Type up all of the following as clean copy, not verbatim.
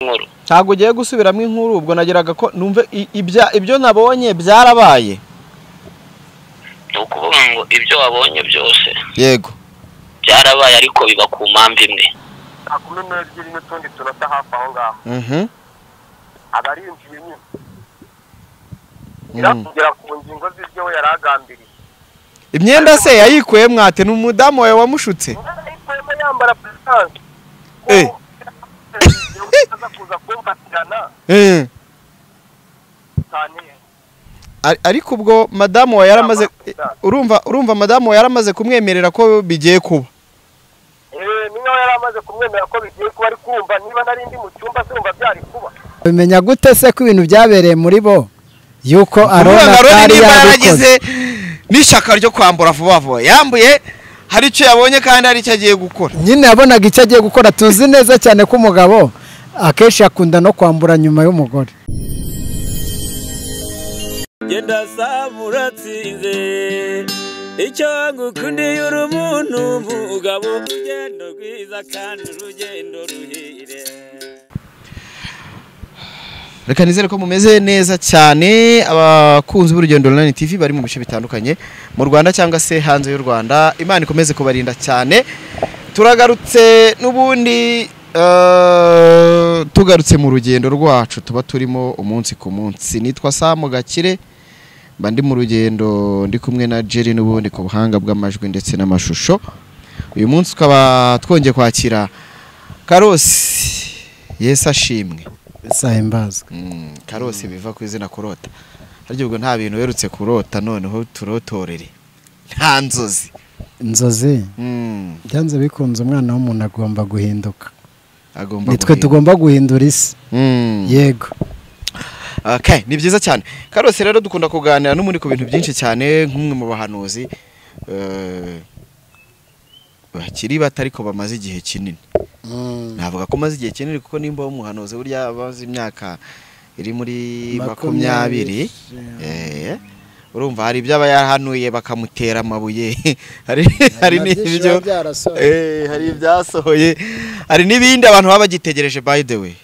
inkuru. Ntago ugiye gusubiramo inkuru ubwo nageraga ko numve ibyo nabonye byarabaye. Ukuvuga ngo ibyo wabonye byose. Yego. Byarabaye ariko biba ku mpamvu imwe. Akumene ebyiri n'utundi turata hafi aho ngaho. Abarinjiye nyine. Irakugera ku ngingo z'ibyo we yaragambiriye. Imyenda se yayikuye mwate n'umudamu wawe wamushutse? Yayikuye yambara presence. Ariko ubwo madamu wa yaramaze urumva madamu wa yaramaze kumwemerera ko bigiye kuba. Niyo yaramaze kumwemerera ko bigiye kuba ari kumva niba nari ndi mu cyumba se byari kuba. Bimenya gute se ko ibintu byabereye muri bo yuko arona kari yaragize n'ishaka ryo kwambura vuba vuba yambuye hari icyo yabonye kandi hari icyo agiye gukora. Nyine yabonaga icyo agiye gukora tuzi neza cyane ko umugabo akeshi akunda no kwambura nyuma y'umugore. Genda samuratsinze icyo ngukundiye uri umuntu mugabo urugendo rwiza kandi urugendo ruhire. Reka nizere ko mumeze neza cyane abakunzi b'urugendo online TV bari mu bice bitandukanye mu Rwanda cyangwa se hanze y'u Rwanda. Imana ikomeze kubarinda cyane. Turagarutse n'ubundi tugarutse mu rugendo rwacu tuba turimo umunsi ku munsi. Nitwa Samu Gakire bandi mu rugendo ndi kumwe na Jerry n'ubundi ku buhanga bw'amajwi ndetse n'amashusho. Uyu munsi ukaba twongeye kwakira Karosi Yesu ashimwe. Sahimbazwe. Karosi biva ku izina kurota. Haryo ubwo nta bintu werutse kurota noneho turotorere. Nta nzozi. Inzozi. Byanze bikunze umwana w'umuntu agomba guhinduka. Nitwe tugomba guhindura isi. Yego. Okay, ni byiza cyane. Karosi rero dukunda kuganira n'umundi ku bintu byinshi cyane nk'umwe mu bahanuzi bakiri batariko bamaze igihe kinini. Navuga ko maze igihe kinini kuko nimba umuhanuzi burya abazi imyaka iri muri 20. Urumva hari ibyaba yahanuye bakamutera amabuye. hari n'ibyo hari ibyasohoye. Hari nibindi abantu baba bagitegereje by the way.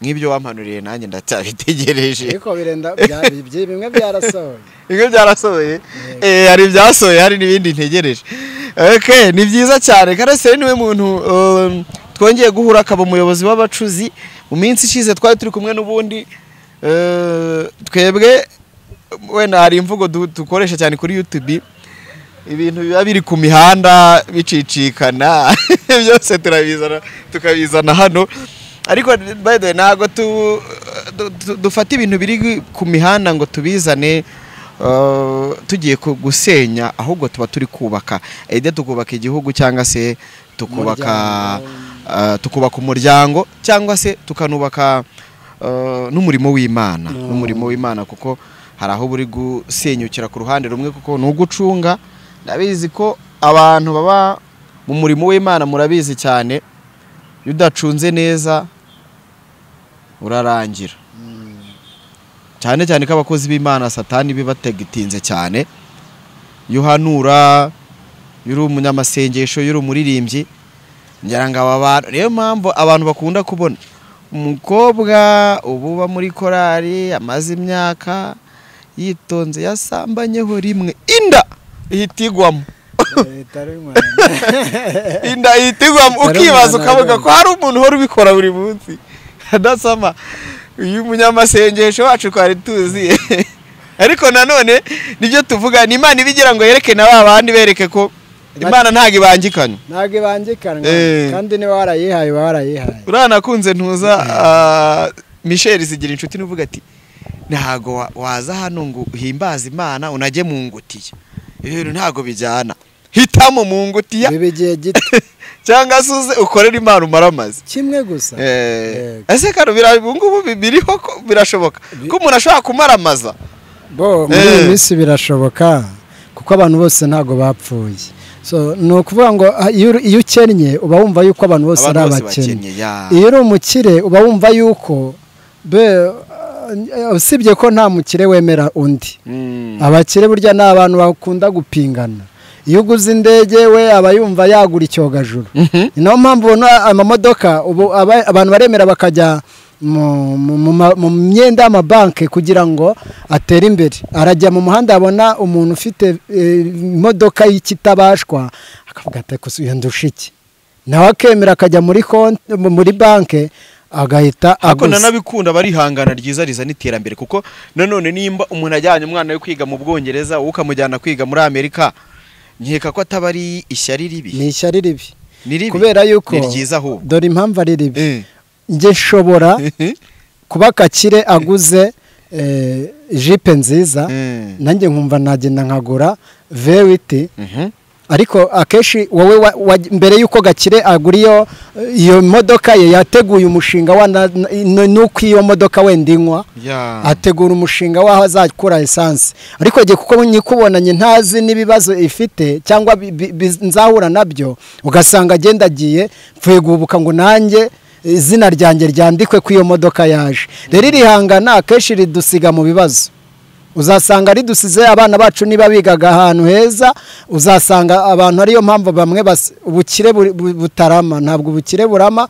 Nk'ibyo wampanuriye nanjye ndacyabitegereje. Ariko birenda bimwe byarasohoye. Bimwe byarasohoye. Hari ibyasohoye hari nibindi ntegereje. Okay, ni byiza cyane. Karase niwe muntu twongeye guhura akaba umuyobozi w'abacuzi mu minsi ishize twari turi kumwe n'ubundi twebwe wenda hari imvugo dukoresha cyane kuri YouTube ibintu biba biri ku mihanda bicicikana byose tukabizana hano ariko by the way nago dufata ibintu biri ku mihanda ngo tubizane tugiye gusenya ahubwo tuba turi kubaka tukubaka igihugu cyangwa se tukubaka umuryango cyangwa se tukanubaka n'umurimo w'Imana kuko hari aho buri gusenyukira ku ruhande rumwe kuko nugucunga. Ndabizi ko abantu baba mu murimo w'Imana murabizi cyane udacunze neza urarangira. Cyane cyane ko abakozi b'Imana satani bibategitinze cyane. Yuhanura yuri umunyamasengesho yuri umuririmbyi ngeranga abantu niyo mpamvu abantu bakunda kubona umukobwa ububa muri korari amaze imyaka yitonze yasambanyeho rimwe inda ihitigwamo. Inda ihitigwamo ukibaza ukavuga ko hari umuntu hori ubikora buri munsi adasama. Uyu munyamasengesho wacu kwari tuzi. Ariko nanone nibyo tuvuga ni Imana ibigira ngo yereke na babandi bereke ko Imana ntago ibangikana. Ntago ibangikana kandi ni warayihaye warayihaye. Uranakunze ntuza Michel zigira inshuti nuvuga ati ntago waza hano ngo uhimbaza Imana unaje mu ngutiya. Rero ntago bijyana. Hitamo mu ngutiya. Bibigiye gito. Cyangwa suze ukorera Imana umaramaze. Kimwe gusa. Ese karo birabungubu biriho ko birashoboka ko umuntu ashaka kumaramaza. Muri minsi birashoboka kuko abantu bose ntago bapfuye. So no kuvuga ngo iyo ukennye uba wumva yuko abantu bose ari abakennye. Iyo uri umukire uba wumva yuko usibye ko nta mukire wemera undi. Abakire burya ni abantu bakunda gupingana. iyo uguze indege we aba yumva yagura icyogajuru niyo mpamvu ubona amamodoka ubu abantu baremera bakajya mu myenda y'amabanki kugira ngo atere imbere arajya mu muhanda abona umuntu ufite imodoka y'ikitabashwa akavuga ati ndusha iki nawe akemera akajya muri banki agahita ako nanabikunda barihangana ryiza riza n'iterambere kuko nanone nimba umuntu ajyanye umwana we kwiga mu Bwongereza ukamujyana kwiga muri Amerika nkeka ko atabari ishyari ribi ni ishyari ribi kubera yuko ni ryiza ahubwo dore impamvu ari ribi nge nshobora kuba kakire aguze jipe nziza nanjye nkumva nagenda nkagura V8 ariko akeshi wowe mbere yuko gakire agura iyo modoka ye yateguye umushinga nuko iyo modoka wenda inywa ategura umushinga waho azakura essence ariko giye kuko nyikubonanye ntazi n'ibibazo ifite cyangwa nzahura nabyo ugasanga agenda agiye mvuye guhubuka ngo nanjye izina ryanjye ryandikwe ku iyo modoka yaje rero irihangana akeshi ridusiga mu bibazo uzasanga ridusize abana bacu niba bigaga ahantu heza uzasanga abantu ariyo mpamvu bamwe ubukire butarama ntabwo ubukire burama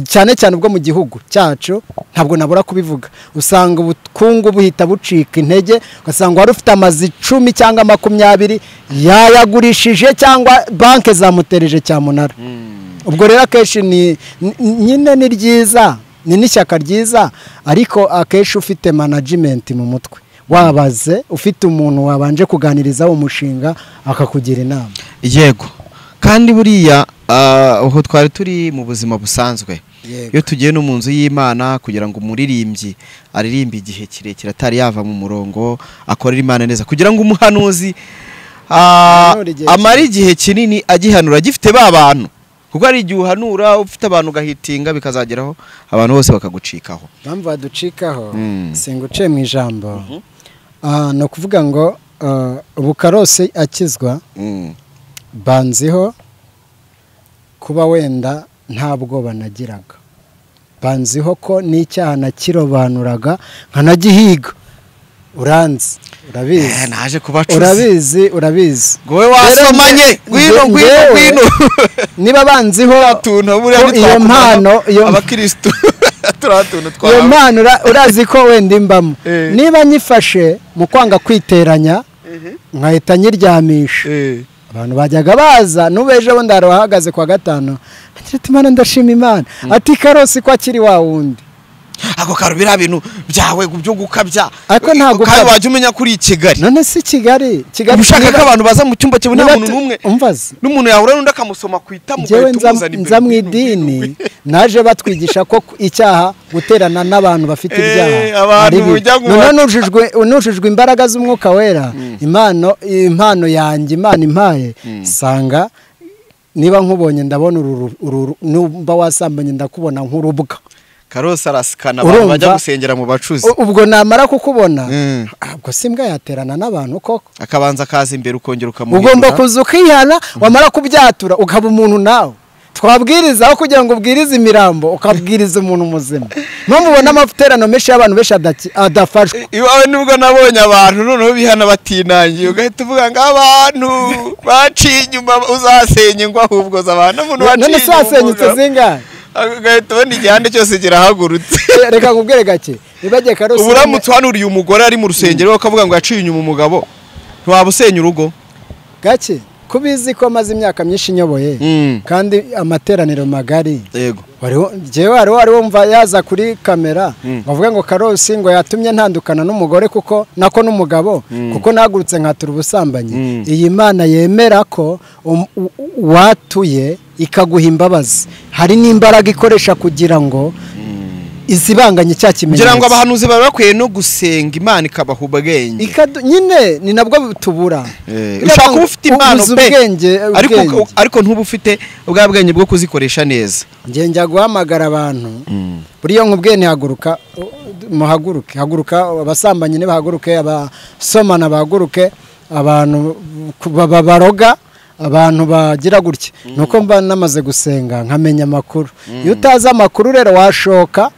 cyane cyane ubwo mu gihugu cyacu ntabwo nabura kubivuga usanga ubukungu buhita bucika intege ugasanga wari ufite amazi 10 cyangwa 20 yayagurishije cyangwa banki zamutereje cyamunara ubwo rero akeshi nyine ni ryiza ni n'ishyaka ryiza ariko akeshi ufite management mu mutwe wabaze ufite umuntu wabanje kuganiriza umushinga akakugira inama yego kandi buriya aho twari turi mu buzima busanzwe iyo tugiye no mu nzu y'Imana kugira ngo umuririmbyi aririmbe igihe kirekire atari yava mu murongo akorera Imana neza kugira ngo umuhanuzi amara igihe kinini agihanura gifite bantu kuko ari igihe uhanura ufite abantu gahitinga bikazageraho abantu bose bakagucikaho mpamvu baducikaho singuce mu ijambo no kuvuga ngo ubukarose akizwa banziho kuba wenda ntabwo banagiraga banziho ko n'icyaha nakirobanuraga nkanagihiga uranzi urabizi naje kubacuza urabizi gowe wasomanye gwino niba banziho iyo mpano abakristo iyo mpano urazi ko wenda imbamo niba nyifashe mu kwanga kwiteranya nkahita nyiryamisha abantu bajyaga baza nubeje bo ndaro bahagaze kwa gatano ati Imana ndashima Imana ati karosi ko akiri wa wundi ako karubira bintu byawe byo gukabya ariko ntago kandi waje umenya kuri Kigali none si Kigali ushaka ko abantu baza mu cyumba cyo nta muntu numwe umvaze n'umuntu yahura n'undi akamusoma kwita mu nza mu idini naje batwigisha ko icyaha guterana n'abantu bafite ibyaha nujijwe imbaraga z'umwuka wera impano yanjye Imana impaye sanga niba nkubonye ndabona numba wasambanye ndakubona nk'urubwa Karosa arasikana abantu bajya gusengera mu bacuzi ubwo namara kukubona ubwo simbwa yaterana n'abantu koko akabanza kaza imbere ukongera ukamuhindura ugomba kuza ukihana wamara kubyatura ukaba umuntu nawe twabwiriza aho kugira ngo ubwirize imirambo ukabwiriza umuntu muzima mubona amafuterano menshi y'abantu benshi adafashwe iwawe nibwo nabonye abantu noneho bihana batinangiye ugahita uvuga ngo abantu baciye inyuma uzasenya ingwa ahubwo z'abantu umuntu waciye none sasenyutse zingahe agahita ubona igihande cyose kirahagurutse reka nkubwire gake nibagiye Karosi uburamutse wanuriye umugore ari mu rusengero bakavuga ngo yaciye inyuma umugabo ntiwaba usenya urugo gake kubizi ko maze imyaka myinshi nyoboye kandi amateraniro magari yego wari wumva yaza kuri kamera bavuga ngo Karosi ngo yatumye ntandukana n'umugore kuko nako n'umugabo kuko nagurutse nkatura ubusambanyi iyi Mana yemera ko watuye ikaguha imbabazi hari n'imbaraga ikoresha kugira ngo izibanganye cya kimenyetso kugira ngo abahanuzi baba bakwiye no gusenga Imana ikabaha ubwenge nyine ni nabwo tubura ushaka kuba ufite impano ariko ntuba ufite ubwa bwenge bwo kuzikoresha neza njya guhamagara abantu buriya nk'ubwenge haguruka abasambanyi nibahaguruke abasomana bahaguruke abantu baroga abantu bagira gutya nuko mba namaze gusenga nkamenya amakuru iyo utazi amakuru rero washoka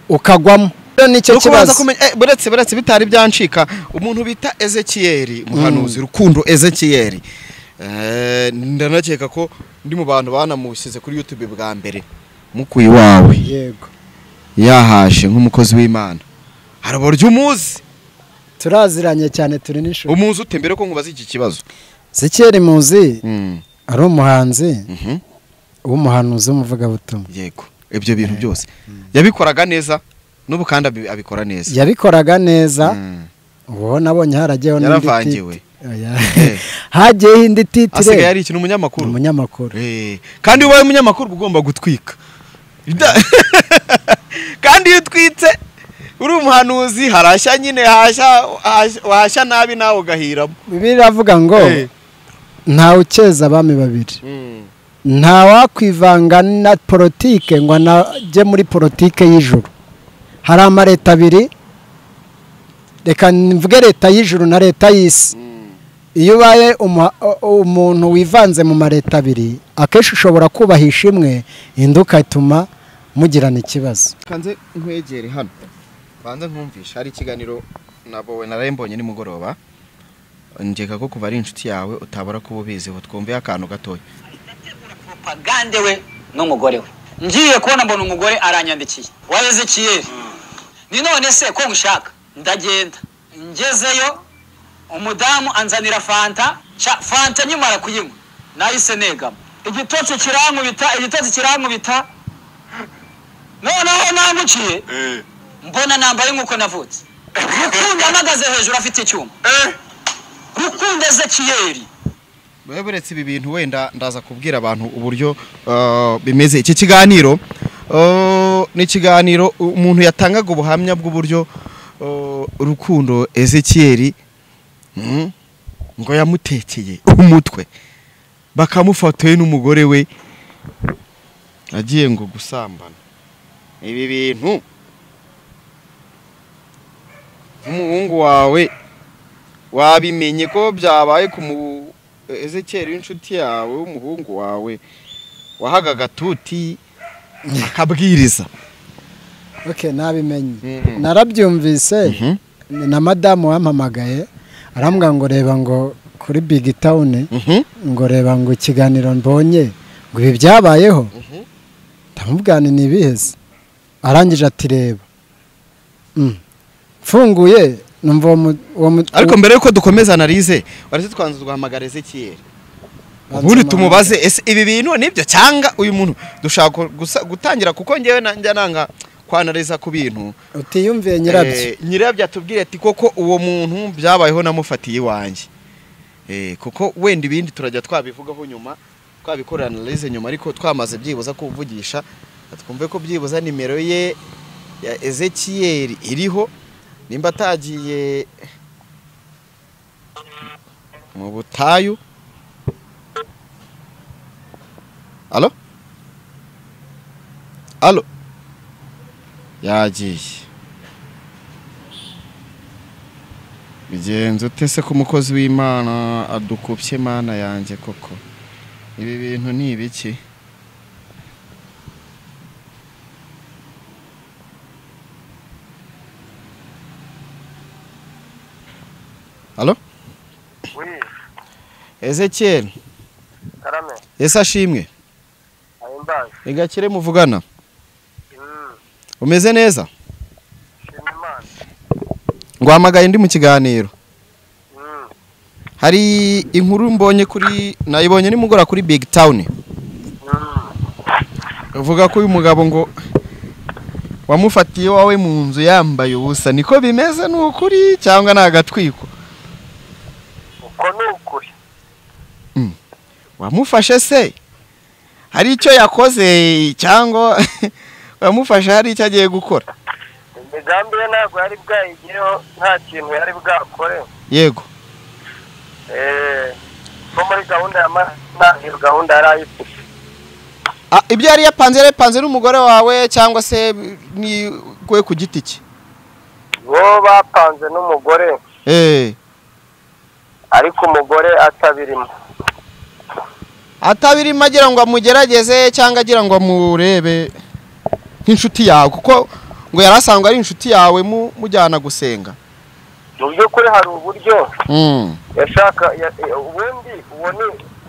ukagwamo nicyo kibazo buretse bitari byancika umuntu bita Ezekiel muhanuzi rukundo Ezekiel ndanakeka ko ndi mu bantu banamushyize kuri YouTube bwa mbere mukuyi wawe yego yahashe nk'umukozi w'Imana haraboryo umuzi turaziranye cyane turi n'ishuri umuzi utembere ko nkubaza iki kibazo Zikeri muzi ari umuhanzi w'umuhanuzi w'umuvugabutumwa yego ibyo bintu byose yabikoraga neza n'ubu kandi abikora neza yabikoraga neza uwo nabonye haragiyeho yaravangiwe hagiyeho indi titire asigaye ari ikintu umunyamakuru kandi ubaye umunyamakuru ugomba gutwika kandi iyo utwitse uri umuhanuzi harashya nyine wahashya nabi nawe ugahiramo Bibiliya iravuga ngo ntawe ukeza abami babiri nta wakwivanga na politike ngo anajye muri politike y'ijuru hari amaleta abiri reka mvuge leta y'ijuru na leta y'isi iyo ubaye umuntu wivanze mu maleta abiri akenshi ushobora kubahisha imwe indi ukatuma mugirana ikibazo kanze nkwegere hano banza nkumvisha hari ikiganiro nabowe narembonye nimugoroba njeka ko kuva ari inshuti yawe utabara kuba ubizi twumve akantu gatoya propagande we n'umugore we ngiye kubona mbona umugore aranyandikiye wayezekiye ni none se ko ngushaka ndagenda ngezeyo umudamu anzanira fanta nyimara kuyinywa nahise negama igitotsi kirankubita noneho nanguciye mbona nambaye nk'uko navutse rukundo amagaze hejuru afite icyuma rukundo Ezekiyeli buretse ibi bintu wenda ndaza kubwira abantu uburyo bimeze iki kiganiro ni ikiganiro umuntu yatangaga ubuhamya bw'uburyo rukundo Ezekiyeli ngo yamutekeye umutwe bakamufatoye n'umugore we agiye ngo gusambana ibi bintu umuhungu wawe wabimenye ko byabaye ku Ezekiyeli inshuti yawe umuhungu wawe wahaga gatuti akabwiriza nabimenye narabyumvise na madamu wampamagaye arambwira ngo reba ngo kuri Big Town ngo reba ngo ikiganiro mbonye ngo ibi byabayeho ndamubwira ni ibiheze arangije ati reba mfunguye numva ariko mbere yuko dukomeza analize waretse twanze duhamagara Ezekiyeli ubundi tumubaze ese ibi bintu nibyo cyangwa uyu muntu dushaka gutangira kuko ngewe njya nanga kwanariza ku bintu utiyumviye nyirabyo atubwire ati koko uwo muntu byabayeho namufatiye iwanjye kuko wenda ibindi turajya twabivugaho nyuma twabikorera analize nyuma ariko twamaze byibuza kuvugisha twumve ko byibuza nimero ye ya Ezekiyeli iriho nimba atagiye mu butayu. Alo yagiye bigenze utese ko umukozi w'Imana adukupye Mana yanjye koko ibi bintu ni ibiki? Alo Ezekiyeli karame ese ashimwe ayimbaje igakire muvugana umeze neza ngwamagaye ndi mu kiganiro hari inkuru mbonye nayibonye nimugora kuri Big Town uvuga ko uyu mugabo ngo wamufatiye wawe mu nzu yambaye ubusa niko bimeze n'ukuri cyangwa nagatwiko? uko n'ukuri wamufashe se hari icyo yakoze cyangwa wamufashe hari icyo agiye gukora? imigambi ye ntabwo yari bwayigireho nta kintu yari bwakore. Yego ko muri gahunda iyo gahunda yari ayifite. Ibyo yari yapanze n'umugore wawe cyangwa se ni kwe ku giti cye? Bo bapanze n'umugore ariko umugore atabirimo agira ngo amugerageze cyangwa agira ngo amurebe nk'inshuti yawe kuko ngo yarasanga ari inshuti yawe mujyana gusenga. Mu by'ukuri hari uburyo yashaka ubundi uwo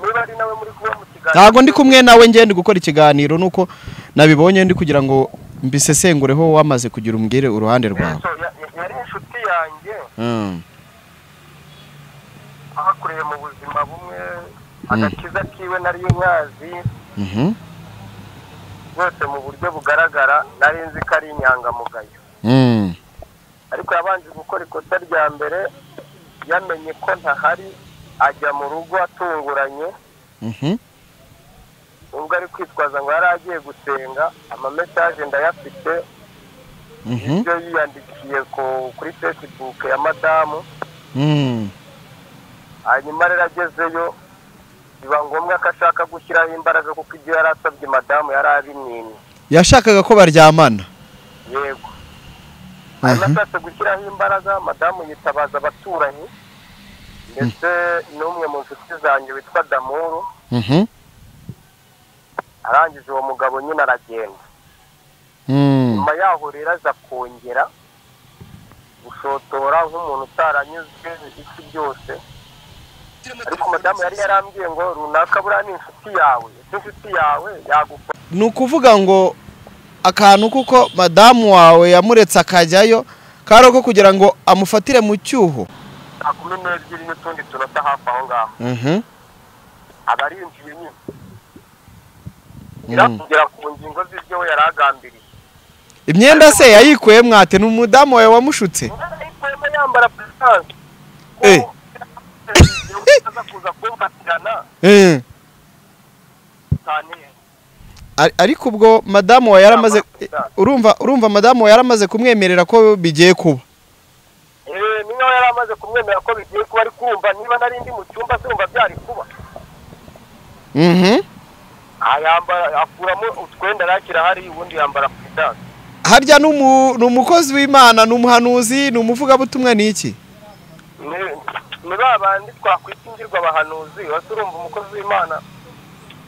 niba ari nawe muri kuba mu kiganiro. Ntago ndi kumwe nawe ngende gukora ikiganiro nuko nabibonye ndi kugira ngo mbisesengureho wamaze kugira umbwire uruhande rwawe. Yari inshuti yanjye. Ahakureye mu buzima bumwe agakiza kiwe nari nkazi. Bose mu buryo bugaragara nari nzi ko ari inyangamugayo. Ariko yabanje gukora ikosa rya mbere yamenye ko ntahari ajya mu rugo atunguranye. Ubwo ari kwitwaza ngo yari agiye gusenga amamesaje ndayafite. Ibyo yiyandikiye kuri Facebook ya madamu. Hanyuma rero agezeyo biba ngombwa ko ashaka gushyiraho imbaraga kuko ibyo yari asabye madamu yari abimwimye. Yashakaga ko baryamana. Yego. Ashatse gushyiraho imbaraga madamu yitabaza abaturanyi ndetse n'umwe mu nshuti zanjye witwa Damuru. Arangije uwo mugabo nyine aragenda. Nyuma yaho rero aza kongera gushotora nk'umuntu utaranyuzwe iki byose. Ariko madamu yari yarambwiye ngo runaka buriya ni inshuti yawe, inshuti yawe yagufasha. Ni ukuvuga ngo akantu kuko madamu wawe yamuretse akajyayo karo ko kugira ngo amufatire mu cyuho. 12 n'utundi tunota hafi aho ngaho. Abarinjiye nyine. Irakugera ku ngingo z'ibyo we yaragambiriye. Imyenda se yayikuye mwate n'umudamu wawe wamushutse? Yayikuye yambara presence. Kuza kumfatirana. Ariko ubwo madamu wawe yaramaze urumva madamu wawe yaramaze kumwemerera ko bigiye kuba. Niyo yaramaze kumwemerera ko bigiye kuba ari kumva niba nari ndi mu cyumba cyumva byari kuba. Ayamba akuramo utwenda rakira hari ubundi yambara presence. Harya n'umukozi w'Imana n'umuhanuzi n'umuvugabutumwa niki? Ni babandi twakwitungirwa abahanuzi wasurumva umukozi w'Imana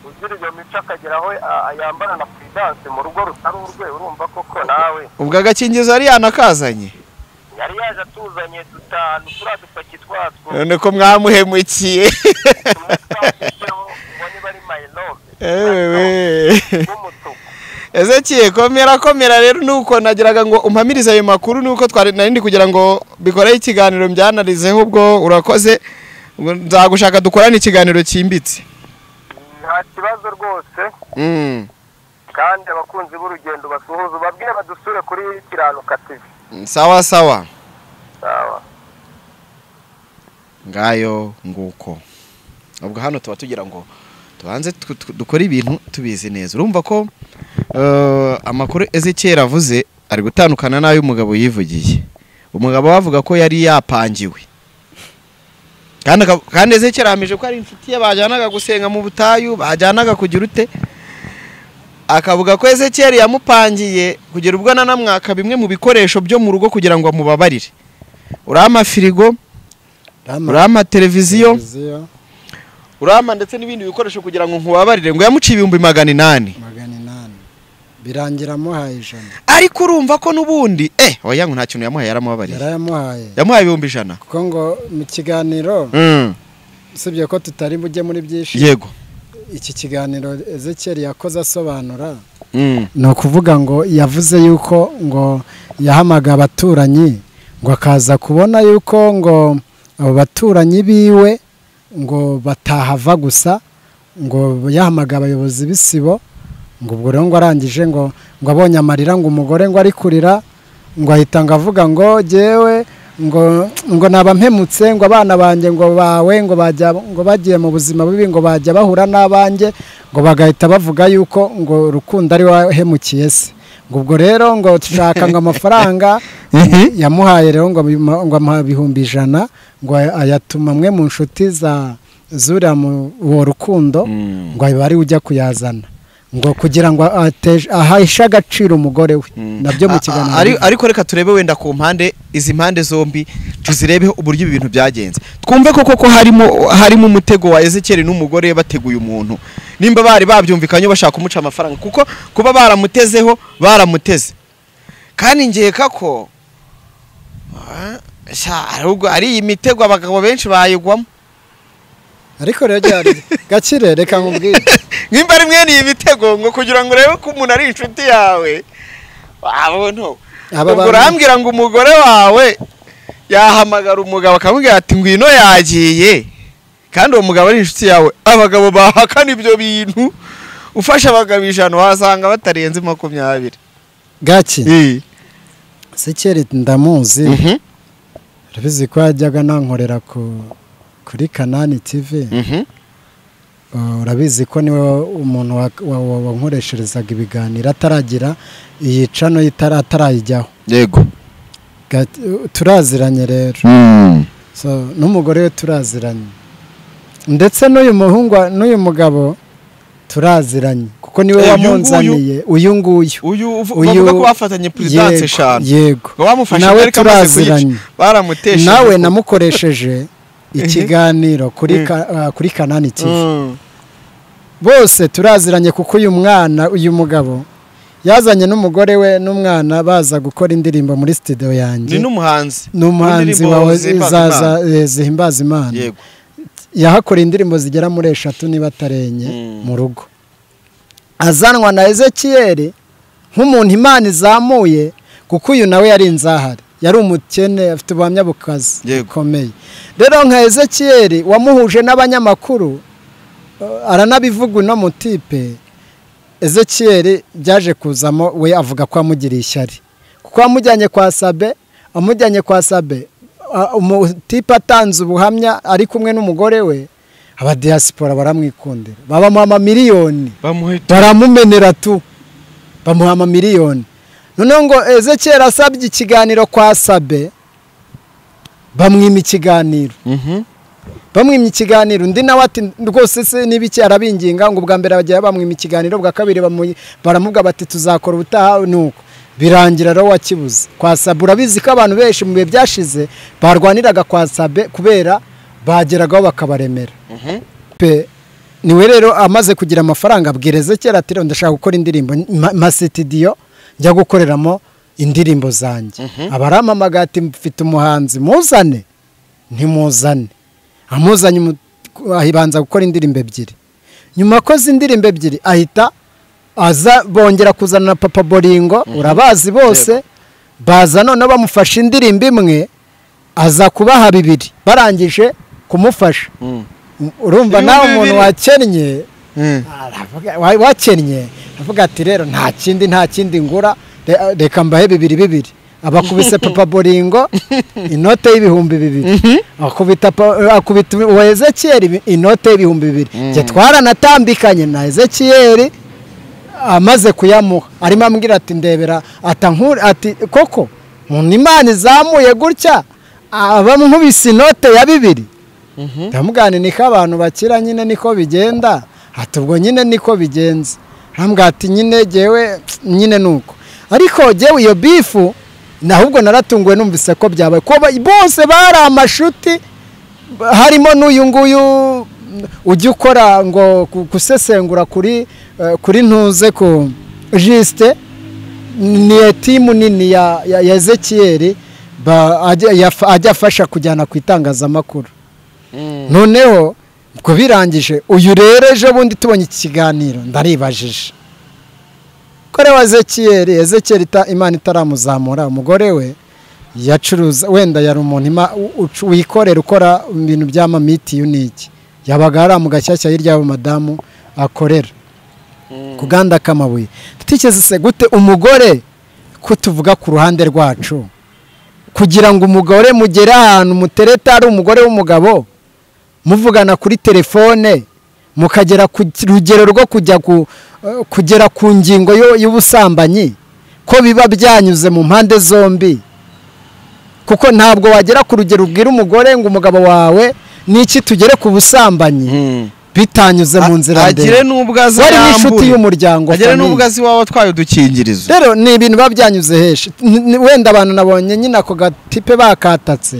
ugira iyo mico akageraho ayambara na presence mu rugo rutari urwe urumva koko nawe. Ubwo agakingizo ari yanakazanye. Yari yaje atuzanye dutanu turadupaki twatwo. None ko mwamuhemukiye. Ubone bari my love. Ezekiye komera rero nuko nagiraga ngo umpamirize ayo makuru nuko narindi kugira ngo bikore ikiganiro mbyanarizeho ubwo urakoze nzagushaka dukorana ikiganiro cyimbitse. Nta kibazo rwose. Kandi abakunzi b'urugendo basuhuza babwire badusure kuri Kiranuka TV. Sawa. Ngayo nguko. Ubwo hano tuba tugira ngo tubanze dukora ibintu tubizi neza. Urumva ko amakuru Ezekiel avuze ari gutandukana nayo umugabo yivugiye. Umugabo wavuga ko yari yapangiwe. Kandi Ezekiel ahamije ko ari inshuti ye bajyanaga gusenga mu butayu, bajyanaga kugira ute. Akavuga ko Ezekiel yamupangiye kugira ubwo nanamwaka bimwe mu bikoresho byo mu rugo kugira ngo amubabarire. Urama firigo, urama televiziyo, urama ndetse n'ibindi bikoresho kugira ngo nkubabarire ngo yamuciye 800. Birangira muhaye 100. Ariko urumva ko nubundi oya ngo nta kintu yamuhaye yaramubabarire. Yamuhaye 100. Kuko ngo mu kiganiro usibye ko tutari bujye muri byinshi. Yego. Iki kiganiro Ezekiel yakoze asobanura no kuvuga ngo yavuze yuko ngo yahamaga abaturanyi ngo akaza kubona yuko ngo abo baturanyi biwe ngo batahava gusa ngo yahamaga abayobozi b'isibo ngo ubwo rero ngo arangije ngo abonye amarira ngo umugore ngo ari kurira ngo ahita ngo avuga ngo jewe ngo nabampemutse ngo abana banje ngo bawe ngo bagiye mu buzima bubi ngo bajya bahura n'abanje ngo bagahita bavuga yuko ngo rukundo ari wahemukiye se ngo ubwo rero ngo tushaka ngo amafaranga yamuhaye rero ngo amuha 100 ngo ayatuma mwe mu nshuti za zura mu rukundo ngo bari ujya kuyazana ngo kugira ngo ahaisha agaciro umugore we nabyo mu kiganiro. Ariko reka turebe wenda ku mpande izi mpande zombi tuzirebe uburyo ibintu byagenze twumve ko harimo umutego wa Ezekiel n'umugore bateguye umuntu nimba bari babyumvikanye bashaka kumuca amafaranga kuko kuba baramuteze kandi ngeka ko ahubwo ari imitego abagabo benshi bayigwamo ariko rero gakire reka nkubwire nimba ari mwene iyi mitego ngo kugira ngo urebe ko umuntu ari inshuti yawe wabonto ubwo urambwira ngo umugore wawe yahamagara umugabo akamubwira ati ngwino yagiye kandi uwo mugabo ari inshuti yawe abagabo bahakana ibyo bintu ufasha abagabo 5 wasanga batarenze 20 gaki sekere ndamuzi urabizi ko yajyaga nankorera kuri Kanani TV urabizi ko niwe umuntu wankoresherezaga ibiganiro ataragira iyi cano atarayijyaho yego turaziranye rero so n'umugore we turaziranye ndetse n'uyu muhungu n'uyu mugabo turaziranye kuko niwe wamunzaniye uyu bavuga ko bafatanye presidence 5 yego nawe turaziranye baramuteshe nawe namukoresheje ikiganiro kuri Kanani TV bose turaziranye kuko uyu mugabo yazanye n'umugore we n'umwana baza gukora indirimbo muri studio yanjye n'umuhanzi wawe zihimbaza Imana yego yahakora indirimbo zigera muri 3 niba atarenye mu rugo azanwa na Ezekiel nk'umuntu Imana izamuye kuko uyu nawe yari inzahari yari umukene afite ubuhamya bukaze bukomeye rero nka Ezekiel wamuhuje n'abanyamakuru aranabivuga no mutipe Ezekiel byaje kuzamo we avuga ko amugiriye ishyari kuko amujyanye kwa Sabe umutipe atanze ubuhamya ari kumwe n'umugore we aba diaspora baramwikundira baba mama miliyoni baramumenera tu bamuha amamiliyoni none ngo Ezekiel asabye ikiganiro kwa Sabe bamwima ikiganiro bamwimye ikiganiro undi nawe ati rwose se nibiki arabinginga ngo bwa mbere bagiye bamwima ikiganiro bwa kabiri baramuga bati tuzakora ubutaha nuko birangira ro wakibuze kwa Sabe urabizi ko abantu benshi mu bihe byashize barwaniraga kwa Sabe kubera bageragaho bakabaremera pe niwe rero amaze kugira amafaranga abwireze kera ati ndashaka gukora indirimbo studio njya gukoreramo indirimbo zanjye abaramamaga ati mfite umuhanzi muzane ntimuzane amuzanye ahibanza gukora indirimbo 2 nyuma koze indirimbo 2 ahita aza bongera kuzana na Papa Boringo urabazi bose baza none bamufasha indirimbo imwe aza kubaha 2 barangije kumufasha urumva nawe umuntu wakennye avuga ati rero nta kindi ngura reka mbahe 2 abakubise Papa Boringo inote y'ibihumbi 2 akubita wa Ezekiel inote y'ibihumbi 2 je twaranatambikanye na Ezekiel amaze kuyamuha arimo ambwira ati ndebera ati koko mu Imana izamuye gutya abamunkubise inote ya 2 ndamugane niko abantu bakira nyine niko bigenda atubwo nyine niko bigenze arambwira ati nyine jewe nyine nuko ariko jewe iyo bifu nahubwo naratunguwe numvise ko byabaye ko bose bari amashuti harimo n'uyu nguyu ujya ukora ngo kusesengura kuri ntuze ko Juste ni timu nini ya Ezekiel ajya afasha kujyana ku itangazamakuru noneho ubwo birangije uyu rero ejo bundi tubonye iki kiganiro ndaribajije kore wa Ezekiel Imana itaramuzamura umugore we yacuruza wenda yari umuntu wikorera ukora ibintu by'amamiti unique yabaga ari mu gashyashya hirya madamu akorera kuganda kamabuye tutikeze se gute umugore kutuvuga ku ruhande rwacu kugira ngo umugore mugera ahantu mutereta ari umugore w'umugabo muvugana kuri telefone mukagera ku rugero rwo kugera ku ngingo y'ubusambanyi ko biba byanyuze mu mpande zombi kuko ntabwo wagera ku rugero ubwira umugore ngo umugabo wawe niki tugere ku busambanyi bitanyuze mu nzira ndende agire n'ubwazi wari inshuti y'umuryango agire n'ubwazi wawe twaye udukingirizo rero ni ibintu babyanyuze heshe wenda abantu nabonye nyine ako gatipe bakatatse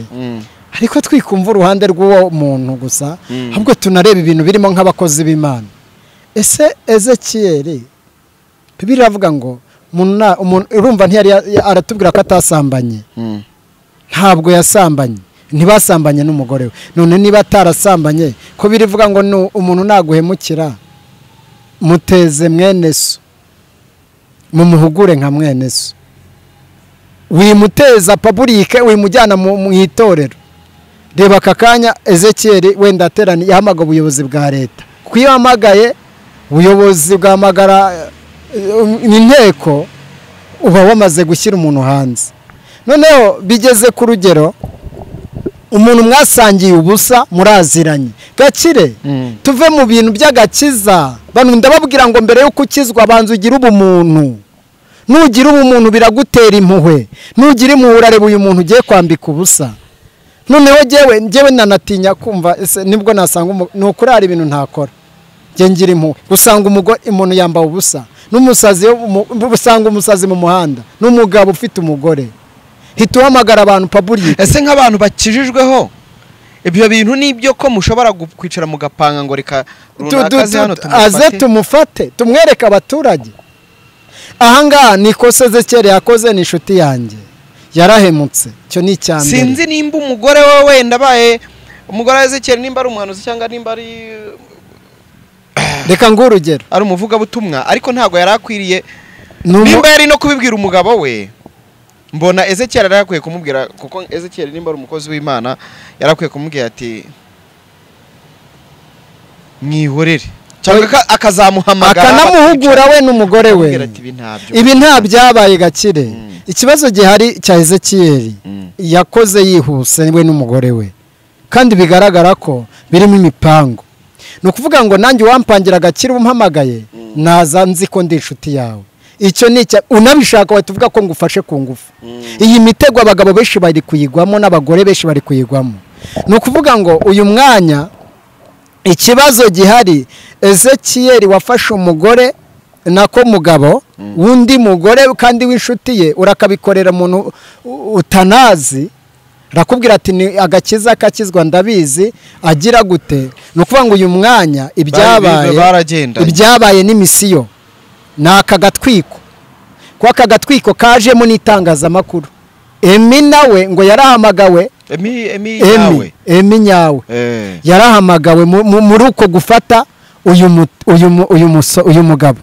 ariko twikumva uruhande rw'uwo muntu gusa ahubwo tunareba ibintu birimo nk'abakozi b'Imana ese Ezekiel Bibiliya iravuga ngo umuntu urumva ntiyari aratubwira ko atasambanye ntabwo yasambanye ntibasambanye n'umugore we. None niba atarasambanye ko birivuga ngo umuntu naguhemukira muteze mwene so mumuhugure nka mwene so, wimuteza public wimujyana mu itorero. Reba kakanya Ezekiel wenda aterani yahamaga ubuyobozi bwa leta, kwiyamagaye ubuyobozi bwamagara inteko uba wamaze gushyira umuntu hanze. Noneho bigeze ku rugero umuntu mwasangiye ubusa muraziranye gakire, tuve mu bintu by'agakiza. Bantu ndababwira ngo mbere yo kukizwa banza ugira ubumuntu, nugira ubumuntu biragutera impuhwe, nugira impuhwe urareba uyu muntu ugiye kwambika ubusa. Noneho njyewe nanatinya kumva nibwo nasanga nukurara ibintu ntakora. Je ngira impuhwe usanga umugore umuntu yambaye ubusa, n'umusazi usanga umusazi mu muhanda, n'umugabo ufite umugore. Hituhamagara abantu public. Ese nk'abantu bakijijweho ibyo bintu nibyo ko mushobora kwicara mu gapanga ngo reka runakaze hano tumufate tumwereka abaturage. Ahanga nikoze Ezekiel yakoze ni inshuti yanjye yarahemutse, cyo ni cyambere. Sinzi nimba umugore we wenda baye umugore wa Ezekiel nimba ari umuhanuzi cyangwa nimba ari reka ngurugero ari umuvugabutumwa, ariko ntago yarakwiriye nimba yari no kubibwira umugabo we. Mbona Ezekiel yarakwiye kumubwira, kuko Ezekiel nimba ari umukozi w'Imana yarakwiye kumubwira ati mwihorere, cyangwa akazamuhamagara akanamuhugura we n'umugore we. Ibi nta byabaye gakire. Ikibazo gihari cya Ezekiel yakoze yihuse we n'umugore we, kandi bigaragara ko birimo imipango. No kuvuga ngo nanjye wampangira gakire umpamagaye naza nzi ko ndi inshuti yawe. Icyo ni unabishaka watuvuga ko ngufashe ku ngufu. Iyi mitego abagabo benshi bari kuyigwamo n'abagore benshi bari kuyigwamo. No kuvuga ngo uyu mwanya ikibazo gihari Ezekiel wafashe umugore nako mugabo wundi mugore kandi w'inshuti ye urakabikorera umuntu utanazi, rakubwira ati ni agakiza kakizwa ndabizi agira gute. No kuvuga ngo uyu mwanya ibyabaye ni misiyo naka gatwiko kwa kagatwiko kajemo n'itangazamakuru. Emi nawe ngo yarahamagawe Emi nyawe yarahamagawe muri uko gufata uyu mugabo.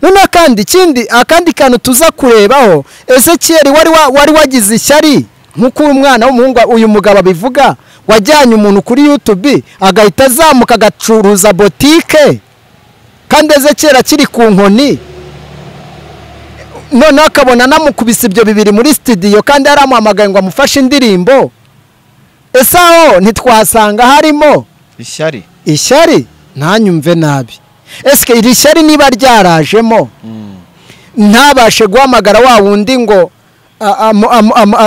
None kandi akandi kantu tuza kurebaho, Ezekiel wari wagize ishyari nkuko umwana w'umuhungu uyu mugabo abivuga, wajyanye umuntu kuri YouTube agahita azamuka agacuruza botike, kandi Ezekiel akiri ku nkoni. None akabona namukubise ibyo bibiri muri studio kandi aramuhamagaye ngo amufashe indirimbo. Ese aho ntitwasanga harimo ishyari ntanyumve nabi. Eske iri shyari niba ryarajemo ntabashe guhamagara wa wundi ngo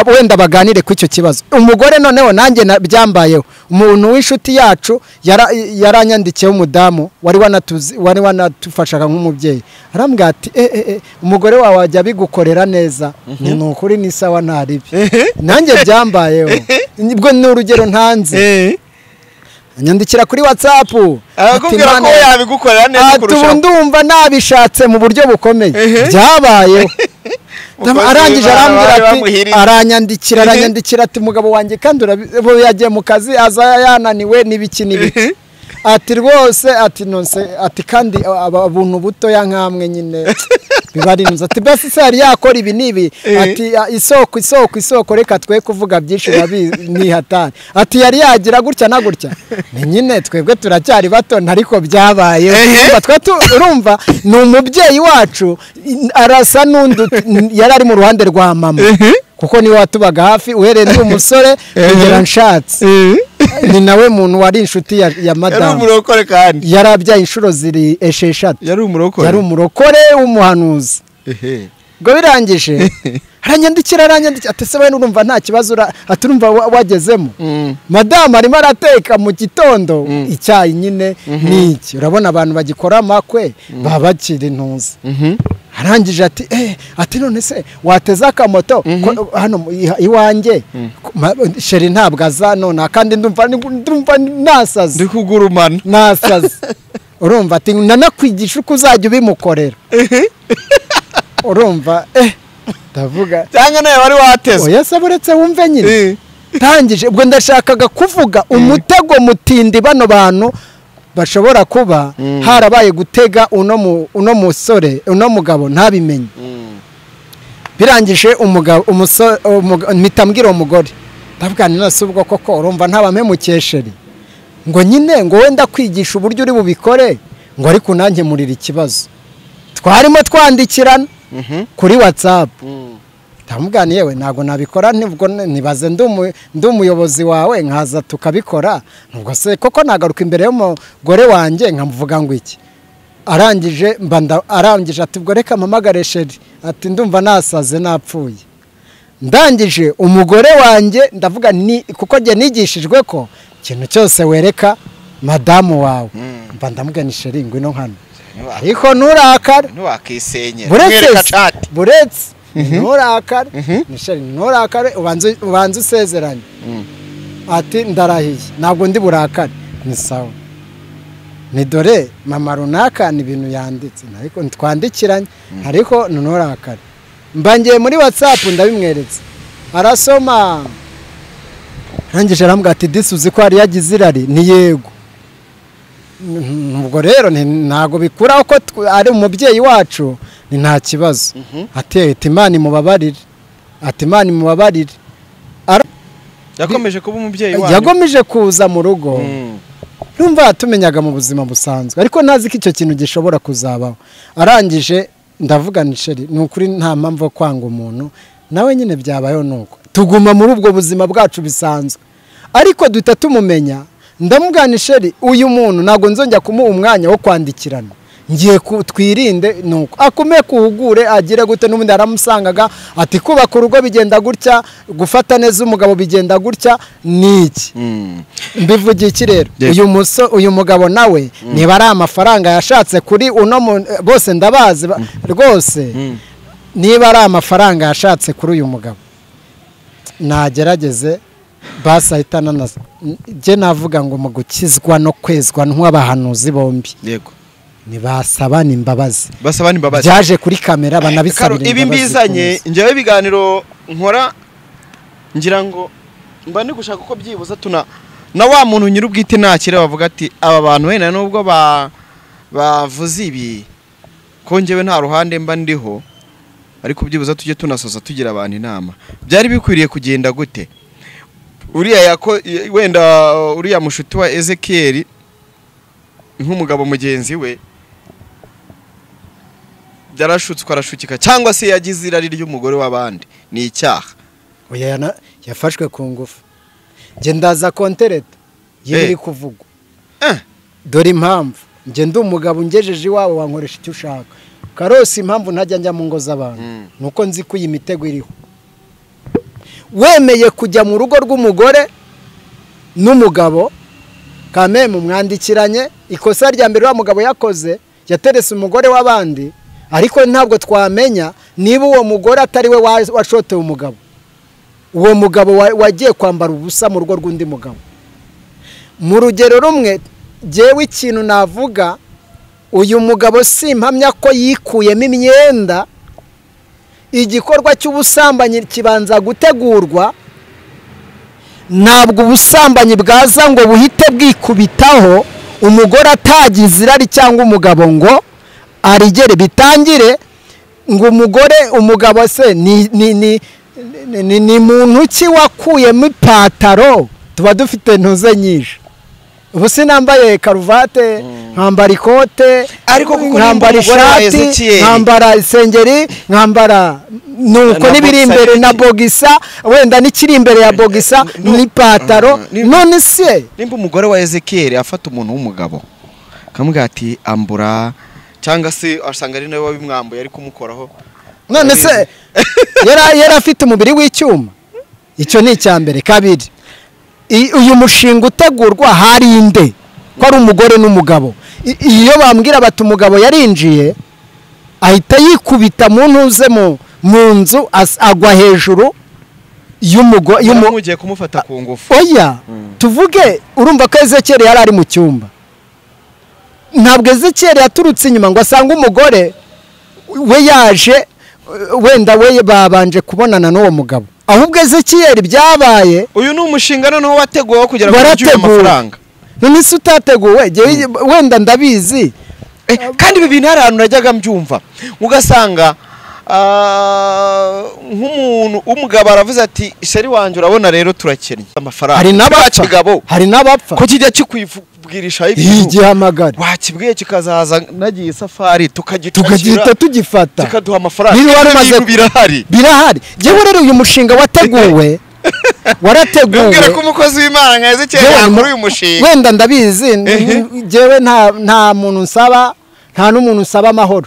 wenda baganire ku icyo kibazo. Umugore noneho nanjye byambayeho, umuntu w'inshuti yacu yaranyandikiye umudamu wari wanatufashaga nk'umubyeyi, arambwira ati umugore wawe wajya bigukorera neza. Ni ukuri ni sawa ntaribi. Nanjye byambayeho, nibwo ni urugero ntanze. Anyandikira kuri WhatsApp akubwira ko yabigukorera neza kurushaho, ndumva nabishatse mu buryo bukomeye. Byabayeho arangije aranyandikira ati mugabo wanjye kandi yagiye mu kazi aza yananiwe n'ibiki ati rwose ati nonse ati kandi abuntu buto ya nkamwe nyine bibarinza ati basi se yari yakora ibi nibi ati isoko reka twe kuvuga byinshi ni hatari ati yari yagira gutya na gutya nyine twebwe turacyari bato ariko byabaye urumva ni umubyeyi wacu arasa n'undi yari ari mu ruhande rwa mama kuko niwe watubaga hafi uhereye ndi umusore kugera nshatse ni nawe muntu wari inshuti ya madamu yari umurokore kandi yarabyaye inshuro ziri 6 yari umurokore w'umuhanuzi ngo birangije aranyandikira ati se wene urumva nta kibazo aturumva wagezemo madamu arimo arateka mu gitondo icyayi nyine niki urabona abantu bagikora amakwe baba bakiri intuzi arangije ati none se wateza akamoto hano iwanjye sheri ntabwo aza none kandi ndumva nasaze ndi kugurumana nasaze urumva ati nanakwigisha uko uzajya ubimukorera urumva ndavuga cyangwa nawe wari wateze oya se buretse wumve nyine tangije ubwo ndashakaga kuvuga umutego mutindi bano bantu bashobora kuba harabaye gutega uno musore uno mugabo ntabimenye birangije umugabo mitambwira umugore ndavuga ni nase ubwo koko urumva ntabamemukesheri ngo nyine ngo wenda kwigisha uburyo uri bubikore ngo ariko nanjye murira ikibazo twarimo twandikirana kuri WhatsApp ndamubwira yewe ntago nabikora nibwo nibaze ndi umuyobozi wawe nkaza tukabikora nubwo se koko nagaruka imbere y'umugore wanjye nkamuvuga ngo iki arangije ati ubwo reka mpamagare sheri ati ndumva nasaze napfuye ndangije umugore wanjye ndavuga ni kuko njye nigishijwe ko ikintu cyose wereka madamu wawe mba ndamubwira ni sheri ngwino hano ariko nturakare ntiwakisenyera buretse nturakare ni sheri nturakare ubanze usezeranye ati ndarahiye ntabwo ndi burakare ni sawa ni dore mama runaka ni ibintu yanditse ariko ntitwandikiranye ariko nturakare mbangiye muri WhatsApp ndabimweretse arasoma arangije arambwira ati disuzi ko hari yagize irari ni yego ubwo rero ntago bikuraho ko ari umubyeyi wacu ni nta kibazo ati Imana imubabarire ati Imana imubabarire yakomeje kuba umubyeyi wacu yagomeje kuza mu rugo numva tumenyaga mu buzima busanzwe ariko nazi ko icyo kintu gishobora kuzabaho arangije ndavuga ni sheri ni ukuri nta mpamvu kwanga umuntu nawe nyine byabayeho nuko tuguma muri ubwo buzima bwacu bisanzwe ariko duhita tumumenya ndamubwira ni sheri uyu muntu ntabwo nzongera kumuha umwanya wo kwandikirana ngiye twirinde nuko akomeye kuhugure agire gute n'ubundi aramusangaga ati kubaka urugo bigenda gutya gufata neza umugabo bigenda gutya niki mbivugiye iki rero uyu mugabo nawe niba ari amafaranga yashatse kuri bose ndabazi rwose niba ari amafaranga yashatse kuri uyu mugabo nagerageze basahitana njye navuga ngo mu gukizwa no kwezwa nk'abahanuzi bombi yego nibasabana imbabazi byaje kuri kamera banabisabira ibi mbizanye njyewe ibiganiro nkora ngira ngo mba ndi gushaka uko byibuza na wa muntu nyir'ubwite nakira bavuga ati aba bantu wenda nubwo bavuze ibi ko njyewe nta ruhande mba ndiho ariko byibuza tujye tunasoza tugira abantu inama byari bikwiriye kugenda gute uriya mushuti wa Ezekiel nk'umugabo mugenzi we byarashutswe arashukika cyangwa se yagize irari ry'umugore w'abandi ni icyaha yafashwe ku ngufu njye ndaza kontereta yiri kuvugwa dore impamvu njye ndi umugabo ungejeje iwawe wankoresha icyo ushaka karose impamvu ntajya njya mu ngo z'abantu nuko nzi ko iyi mitego iriho wemeye kujya mu rugo rw'umugore n'umugabo kame mwandikiranye ikosa rya mbere wa mugabo yakoze yaterese umugore w'abandi ariko ntabwo twamenya niba uwo mugore atari we washotewe umugabo uwo mugabo wagiye kwambara ubusa mu rugo rw'undi mugabo mu rugero rumwe jyewe ikintu navuga uyu mugabo simpamya ko yikuyemo imyenda igikorwa cy'ubusambanyi kibanza gutegurwa ntabwo ubusambanyi bwaza ngo buhite bwikubitaho umugore atagize irari cyangwa umugabo ngo arigere bitangire ngo umugabo se ni muntu ki wakuyemo ipataro tuba dufite ntuze nyinshi ubu sinambaye karuvate nkambara ikote nkambara ishati nkambara isengeri nkambara nuko n'ibiri imbere na bogisa wenda n'ikiri imbere ya bogisa n'ipataro none se nimba umugore wa Ezekiel afata umuntu w'umugabo kamubwira ati ambura cyangwa se asanga ari nawe wabimwambuye ari kumukoraho none se yari afite umubiri w'icyuma icyo ni icya mbere kabiri uyu mushinga utegurwa hari inde ko ari umugore n'umugabo iyo bambwira bati umugabo yarinjiye ahita yikubita mu ntuze mu nzu agwa hejuru mugiye kumufata ku ngufu oya tuvuge urumva ko Ezekiel yari ari mu cyumba ntabwo Ezekiel yaturutse inyuma ngo asange umugore we yaje wenda we babanje kubonana n'uwo mugabo ahubwo Ezekiyeli byabaye uyu ni umushinga noneho wateguwe kugira ngo ujye amafaranga none se utateguwe wenda ndabizi kandi ibi bintu hari ahantu najyaga mbyumva ugasanga nk'umuntu umugabo aravuze ati sheri wanjye urabona rero turakennye amafaranga hari n'abapfa ko kijya kikwibwirisha igihamagara wakibwiye kikazaza nagiye safari tukagihita tugifata kikaduha amafaranga birahari jewe rero uyu mushinga wateguwe warateguwe mbwira ko umukozi w'Imana nka Ezekiyeli muri uyu mushinga wenda ndabizi jewe nta muntu nsaba nta n'umuntu nsaba amahoro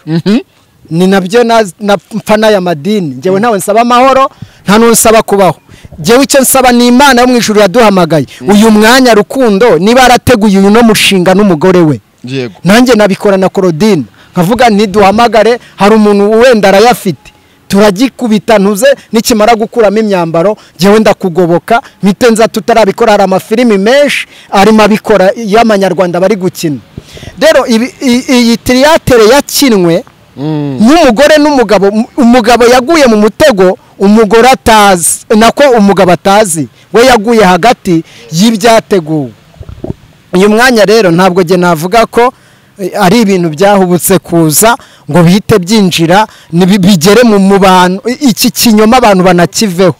ni nabyo napfa n'aya madini njyewe ntawe nsaba amahoro nta n'unsaba kubaho njyewe icyo nsaba ni Imana yo mu ijuru yaduhamagaye uyu mwanya rukundo niba arateguye uyu no mushinga n'umugore we nanjye nabikora na Claudine nkavuga ntiduhamagare hari umuntu wenda arayafite turagikubita ntuze nikimara gukuramo imyambaro njyewe ndakugoboka mitenza tutarabikora hari amafilimi menshi arimo abikora y'Abanyarwanda bari gukina rero iyi théâtre yakinwe n'umugore n'umugabo umugabo yaguye mu mutego umugore atazi nako umugabo atazi we yaguye hagati y'ibyateguwe uyu mwanya rero ntabwo je navuga ko ari ibintu byahubutse kuza ngo bihite byinjira bigere mu bantu iki kinyoma abantu banakiveho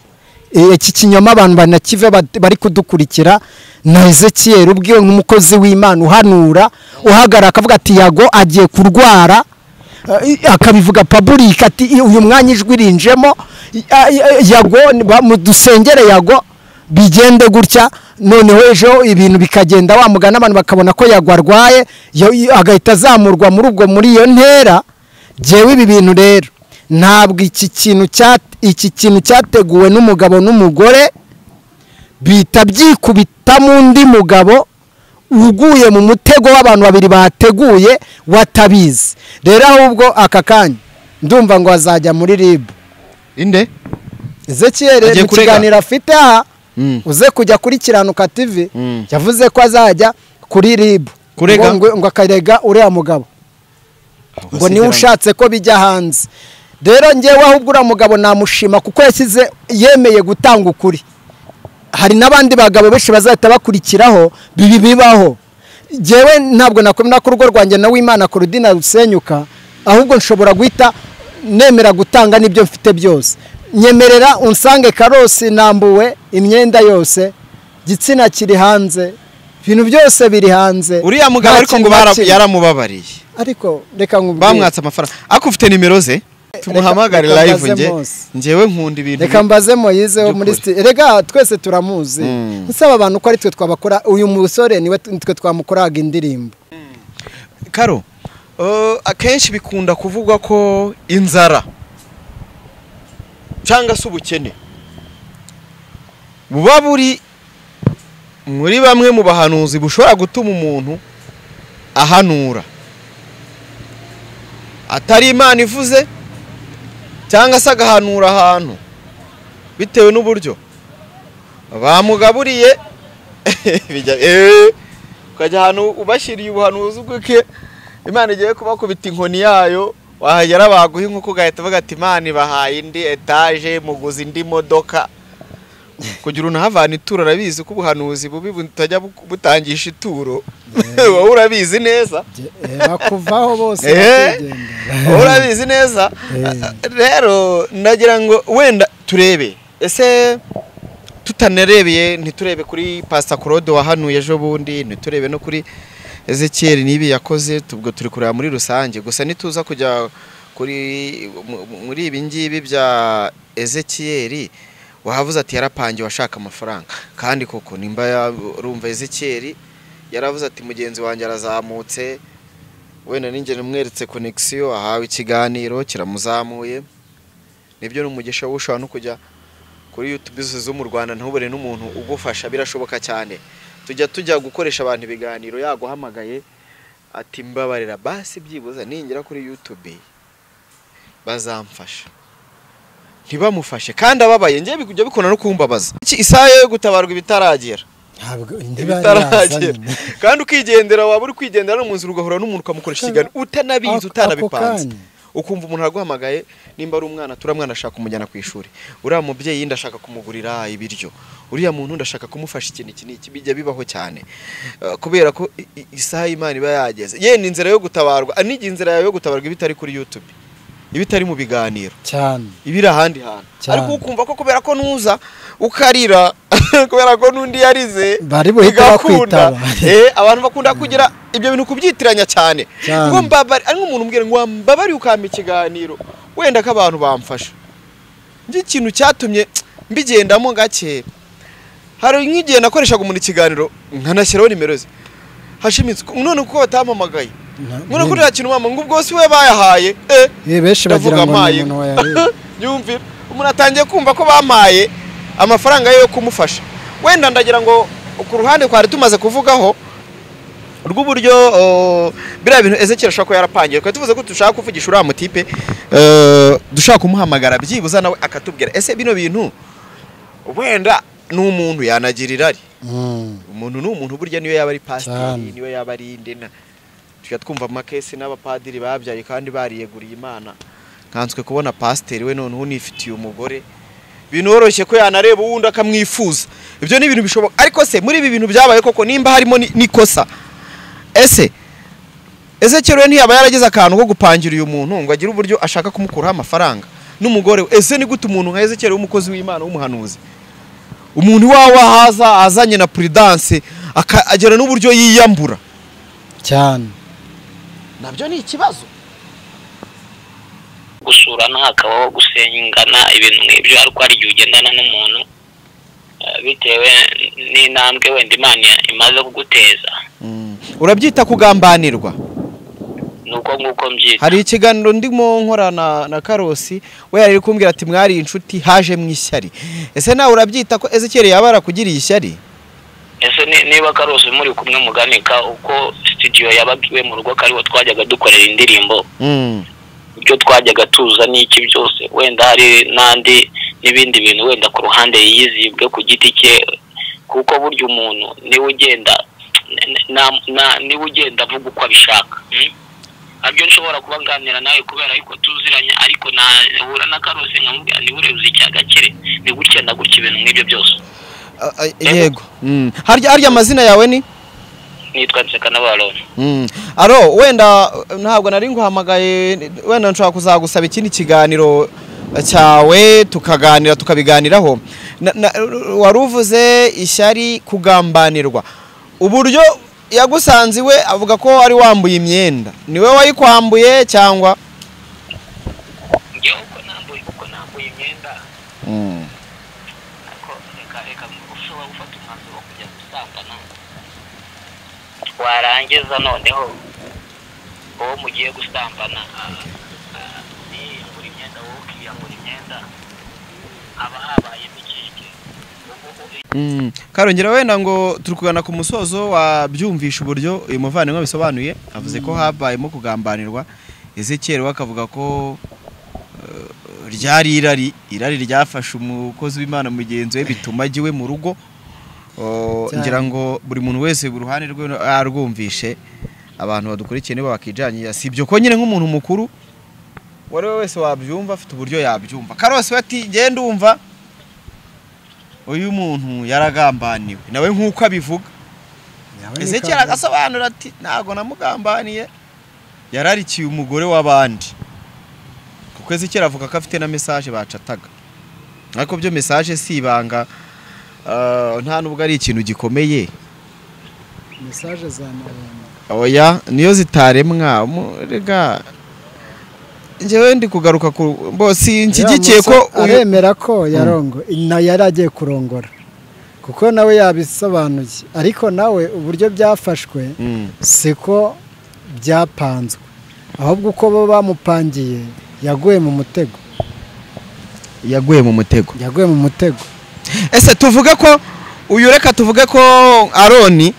iki kinyoma abantu banakive bari kudukurikira na Ezekiyeli ubwiwe nk'umukozi w'Imana uhanura uhagara akavuga ati yago agiye kurwara akabivuga public ati uyu mwanya ijwi rinjemo yago dusengere yago bigende gutya noneho ejo ibintu bikagenda wamugana abantu bakabona ko yagwarwaye agahita azamurwa muri iyo ntera jewe ibi bintu rero ntabwo iki kintu cyateguwe n'umugabo n'umugore bita byikubita mu ndi mugabo uguye mu mutego w'abantu babiri bateguye watabizi rero ahubwo aka kanya ndumva ngo azajya muri RIB inde Ezekiyeli mu kiganiro afite aha uze kujya kuri Kiranuka TV yavuze ko azajya kuri RIB ngo akarega uriya mugabo ngo niwe ushatse ko bijya hanze rero njyewe ahubwo uriya mugabo namushima kuko yashyize yemeye gutanga ukuri hari n'abandi bagabo benshi bazahita bakurikiraho bibaho jewe ntabwo nakomena ko urugo rwanjye na w'Imana Claudine rusenyuka ahubwo nshobora guhita nemera gutanga nibyo mfite byose nyemerera unsange karosi nambuwe imyenda yose gitsina kiri hanze ibintu byose biri hanze uriya mugabo ariko ngo yaramubabariye ariko reka nkubwire bamwatsa amafaranga ako ufite nimero ze tumuhamagare live njewe nkunda ibintu reka mbaze Moyize muri rega twese turamuzi nsaba abantu ko ari twe twabakora uyu musore niwe twe twamukoraga indirimbo Karo akenshi bikunda kuvugwa ko inzara cyangwa se ubukene buba buri muri bamwe mu bahanuzi bushobora gutuma umuntu ahanura atari Imana ivuze cyangwa se agahanura ahantu bitewe n'uburyo bamugaburiye ukajya ahantu ubashyiriye ubuhanuzi bw'uke Imana igiye kubakubita inkoni yayo wahagera baguha inkoko ugahita uvuga ati Imana ibahaye indi etaje muguze indi modoka kugira unahavana ituro arabizi ko ubuhanuzi bubi butajya butangisha ituro wowe urabizi neza bakuvaho bose wowe urabizi neza rero nagira ngo wenda turebe ese tutanerebeye ntiturebe kuri Pastor Claude wahanuye ejo bundi ntiturebe no kuri Ezekiyeli nibi yakoze tubwo turi kureba muri rusange gusa nituza kujya muri ibi ngibi bya Ezekiyeli wahavuze ati yarapangiye washaka amafaranga kandi koko nimba urumva Ezekiyeli yaravuze ati mugenzi wanjye arazamutse wenda ninjye namweretse connection ahawe ikiganiro kiramuzamuye nibyo n'umugisha w'ushaka no kujya kuri YouTube zo mu Rwanda ntubure n'umuntu ugufasha birashoboka cyane tujya gukoresha abantu ibiganiro yaguhamagaye ati mbabarira basi byibuza ningira kuri YouTube bazamfasha ntibamufashe kandi ababaye ngiye bijya bikona no kumbabaza isaha yo gutabarwa ibitaragera kandi ukigendera waba uri kwigendera no munsi ugahura n'umuntu ukamukoresha ikiganiro utanabizi utanabipanze ukumva umuntu araguhamagaye nimba ari umwana turamwana ashaka kumujyana ku ishuri, uriya mubyeyi ndashaka kumugurira ibiryo, uriya muntu ndashaka kumufasha ikintu iki bijya bibaho cyane kubera ko isaha y'Imana iba yageze. Ye ni inzira yo gutabarwa, n'igihe inzira yawe yo gutabarwa ibitari kuri YouTube, ibitari mu biganiro cyane, ibiri ahandi hantu, ariko ukumva ko kubera ko nuza ukarira kubera ko nundi yarize bari buhita bakwitaba. Abantu bakunda kugira ibyo bintu kubyitiranya cyane, ngo mbabari ari nk'umuntu umbwira ngo mbabari ukampa ikiganiro wenda ko abantu bamfasha. Ngi ikintu cyatumye mbigendamo gake, hari nk'igihe nakoreshaga umuntu ikiganiro nkanashyiraho nimero ze, hashimitse none uko batampamagaye Muna kuri kintu mama ngo ubwo si we bayahaye benshi bagira ngo umuntu wayahaye yumvira umuntu atangiye kumva ko bamaye amafaranga yo kumufasha. Wenda ndagira ngo ku ruhande kwari tumaze kuvugaho rw'uburyo biriya bintu Ezekiel ashaka ko yarapangiye, twa tuvuze ko dushaka kuvugisha uriya mutipe dushaka kumuhamagara byibuza nawe akatubwira ese bino bintu wenda n'umuntu yanagirira ari umuntu n'umuntu burya niyo yaba ari pasiteri niyo yaba ari indena twumva amakesi n'abapadiri babyaye kandi bariyeguriye Imana, kanswe kubona pasiteri we none unifitiye umugore binoroshye ko yanareba uwundi akamwifuza. Ibyo ni ibintu bishoboka, ariko se muri ibi bintu byabaye koko nimba harimo nikosa ese Ezekiel ntiyaba yaragize akantu ko gupangira uyu muntu ngo agire uburyo ashaka kumukuraho amafaranga n'umugore we? Ese ni gute umuntu nka Ezekiel w'umukozi w'Imana w'umuhanuzi, umuntu wawe haza azanye na prudence akagera n'uburyo yiyambura cyane, nabyo ni ikibazo. Gusurana hakabaho gusengana ibintu nk'ibyo, ariko hari igihe ugendana n'umuntu bitewe n'intambwe wenda Imana imaze kuguteza. Urabyita kugambanirwa? Nuko nguko mbyita. Hari ikiganiro ndimo nkorana na Karosi, we yari kumbwira ati mwari inshuti haje mu ishyari. Ese nawe urabyita ko Ezekiel yabara kugiriye ishyari? Ese niba Karosi muri kumwe muganika uko studio yabagiwe mu rugo kariho twajyaga dukorera indirimbo, ibyo twajyaga tuza n'iki byose, wenda hari nandi n'ibindi bintu wenda ku ruhande yizibwe ku giti cye, kuko burya umuntu niwe ugenda niwe ugenda avuga uko abishaka. Abyo nshobora kubanganira nawe kubera yuko tuziranye, ariko nahura na Karosi nkamubwira ni urebuze icyagakire ni gutya na gutya ibintu nk'ibyo byose. Yego. Harya amazina yawe ni? Nitwa Nsekanabaro. Aro wenda ntabwo nari nguhamagaye, wenda nshaka kuzagusaba ikindi kiganiro cyawe tukaganira tukabiganiraho. Waruvuze ishyari kugambanirwa, uburyo yagusanze we avuga ko ari wambuye imyenda, niwe wayikwambuye cyangwa? Ngiye uko nambuye imyenda. Reka ushobora gufata umwanzuro wo kujya gusambana, warangiza noneho uwo mugiye gusambana yiyambura imyenda, wowe ukiyambura imyenda, aba habaye mikeke. Karongera wenda ngo turi kugana ku musozo wabyumvisha uburyo uyu muvandimwe bisobanuye, avuze ko habayemo kugambanirwa. Ezekiel wakavuga ko ryari irari ryafashe umukozi w'Imana mugenzi we bituma agiwe mu rugo. Ngira ngo buri muntu wese uruhande rwe arwumvishe, abantu badukurikiye niba bakijanye sibyo ko nyine nk'umuntu mukuru wari wese wabyumva afite uburyo yabyumva. Karosi ati genda umva uyu muntu yaragambaniwe nawe nk'uko abivuga. Ezekiel agasobanura ati ntago namugambaniye, yararikiye umugore w'abandi, kuko Ezekiel avuga ko afite na message bacataga, ariko byo message si ibanga, nta nubwo ari ikintu gikomeye. message za maremwa oya niyo zitaremwa rega. Njewe ndi kugaruka ku bosi nkigikiye ko aremera ko yarongo yaragiye kurongora, kuko nawe yabisobanuye, ariko nawe uburyo byafashwe siko byapanzwe, ahubwo uko bo bamupangiye yaguye mu mutego. Ese tuvuge ko uyu Reka tuvuge ko Aroni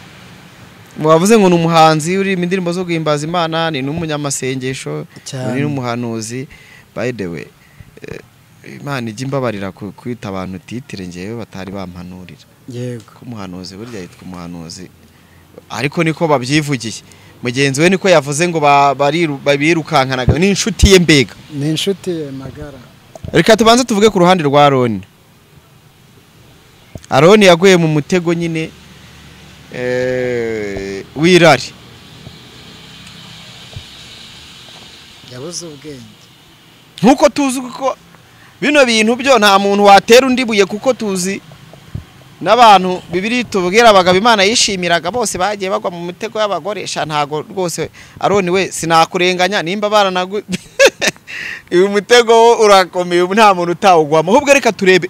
wavuze ngo n'umuhanzi uri indirimbo zo guhimbaza Imana, ni n'umunyamasengesho, ni n'umuhanuzi. By the way, Imana ijya imbabarira kwita abantu titire ngewe batari bampanurira. Yego. Ko umuhanuzi burya yitwa umuhanuzi, ariko niko babyivugiye. mugenzi we niko yavuze ngo babirukankanaga ni inshuti ye mbega ni inshuti ye magara. Reka tubanze tuvuge ku ruhande rwa Aroni. Aroni yaguye mu mutego nyine wirari, yabuze ubwenge. nkuko tuzi ko bino bintu byo nta muntu watera undi buye, kuko tuzi n'abantu bibiri tubwira abagabo Imana yishimiraga bose bagiye bagwa mu mutego y'abagoresha. Ntago rwose Aroni we sinakurenganya nimba baranagu uyu mutego urakomeye, nta muntu utawugwamo. Ahubwo reka turebe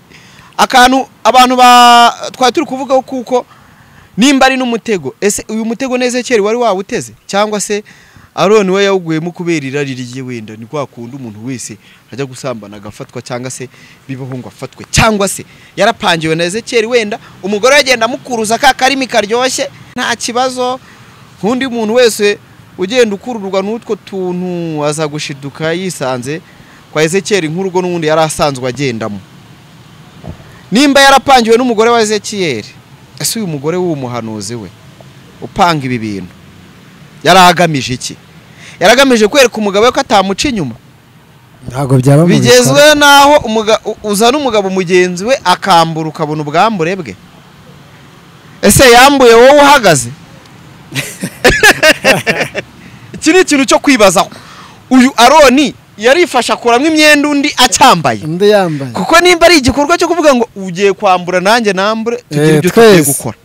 akantu abantu twari turi kuvugaho, kuko nimba ari n'umutego, ese uyu mutego neze cyeri wari wawuteze cyangwa se Aroni we yawuguyemo kubera irari rye? Wenda ni kwa kundi umuntu wese ajya gusambana agafatwa, cyangwa se bibaho ngo afatwe, cyangwa se yarapangiwe neze cyeri, wenda umugore yagenda amukuruza ka karimi karyoshye nta kibazo. Kundi umuntu wese ugenda ukururwa n'utwo tuntu azagushiduka yisanze kwa Ezekiel nk'urugo n'undi yari asanzwe agendamo. Nimba yarapangiwe n'umugore wa Ezekiel, ese uyu mugore w'umuhanuzi we upanga ibi bintu yaragamije iki? Yaragamije kwereka umugabo we ko atamuca inyuma? Ntago byaba bigezwe naho uzana umugabo mugenzi we akambura ukabona ubwambure bwe. Ese yambuye wowe uhagaze? Iki ni ikintu cyo kwibazaho. Uyu Aroni yarifasha kuramwa imyenda undi acyambaye, undi yambaye, kuko nimba ari igikorwa cyo kuvuga ngo ugiye kwambura nanjye nambure, tugira ibyo tugiye gukora.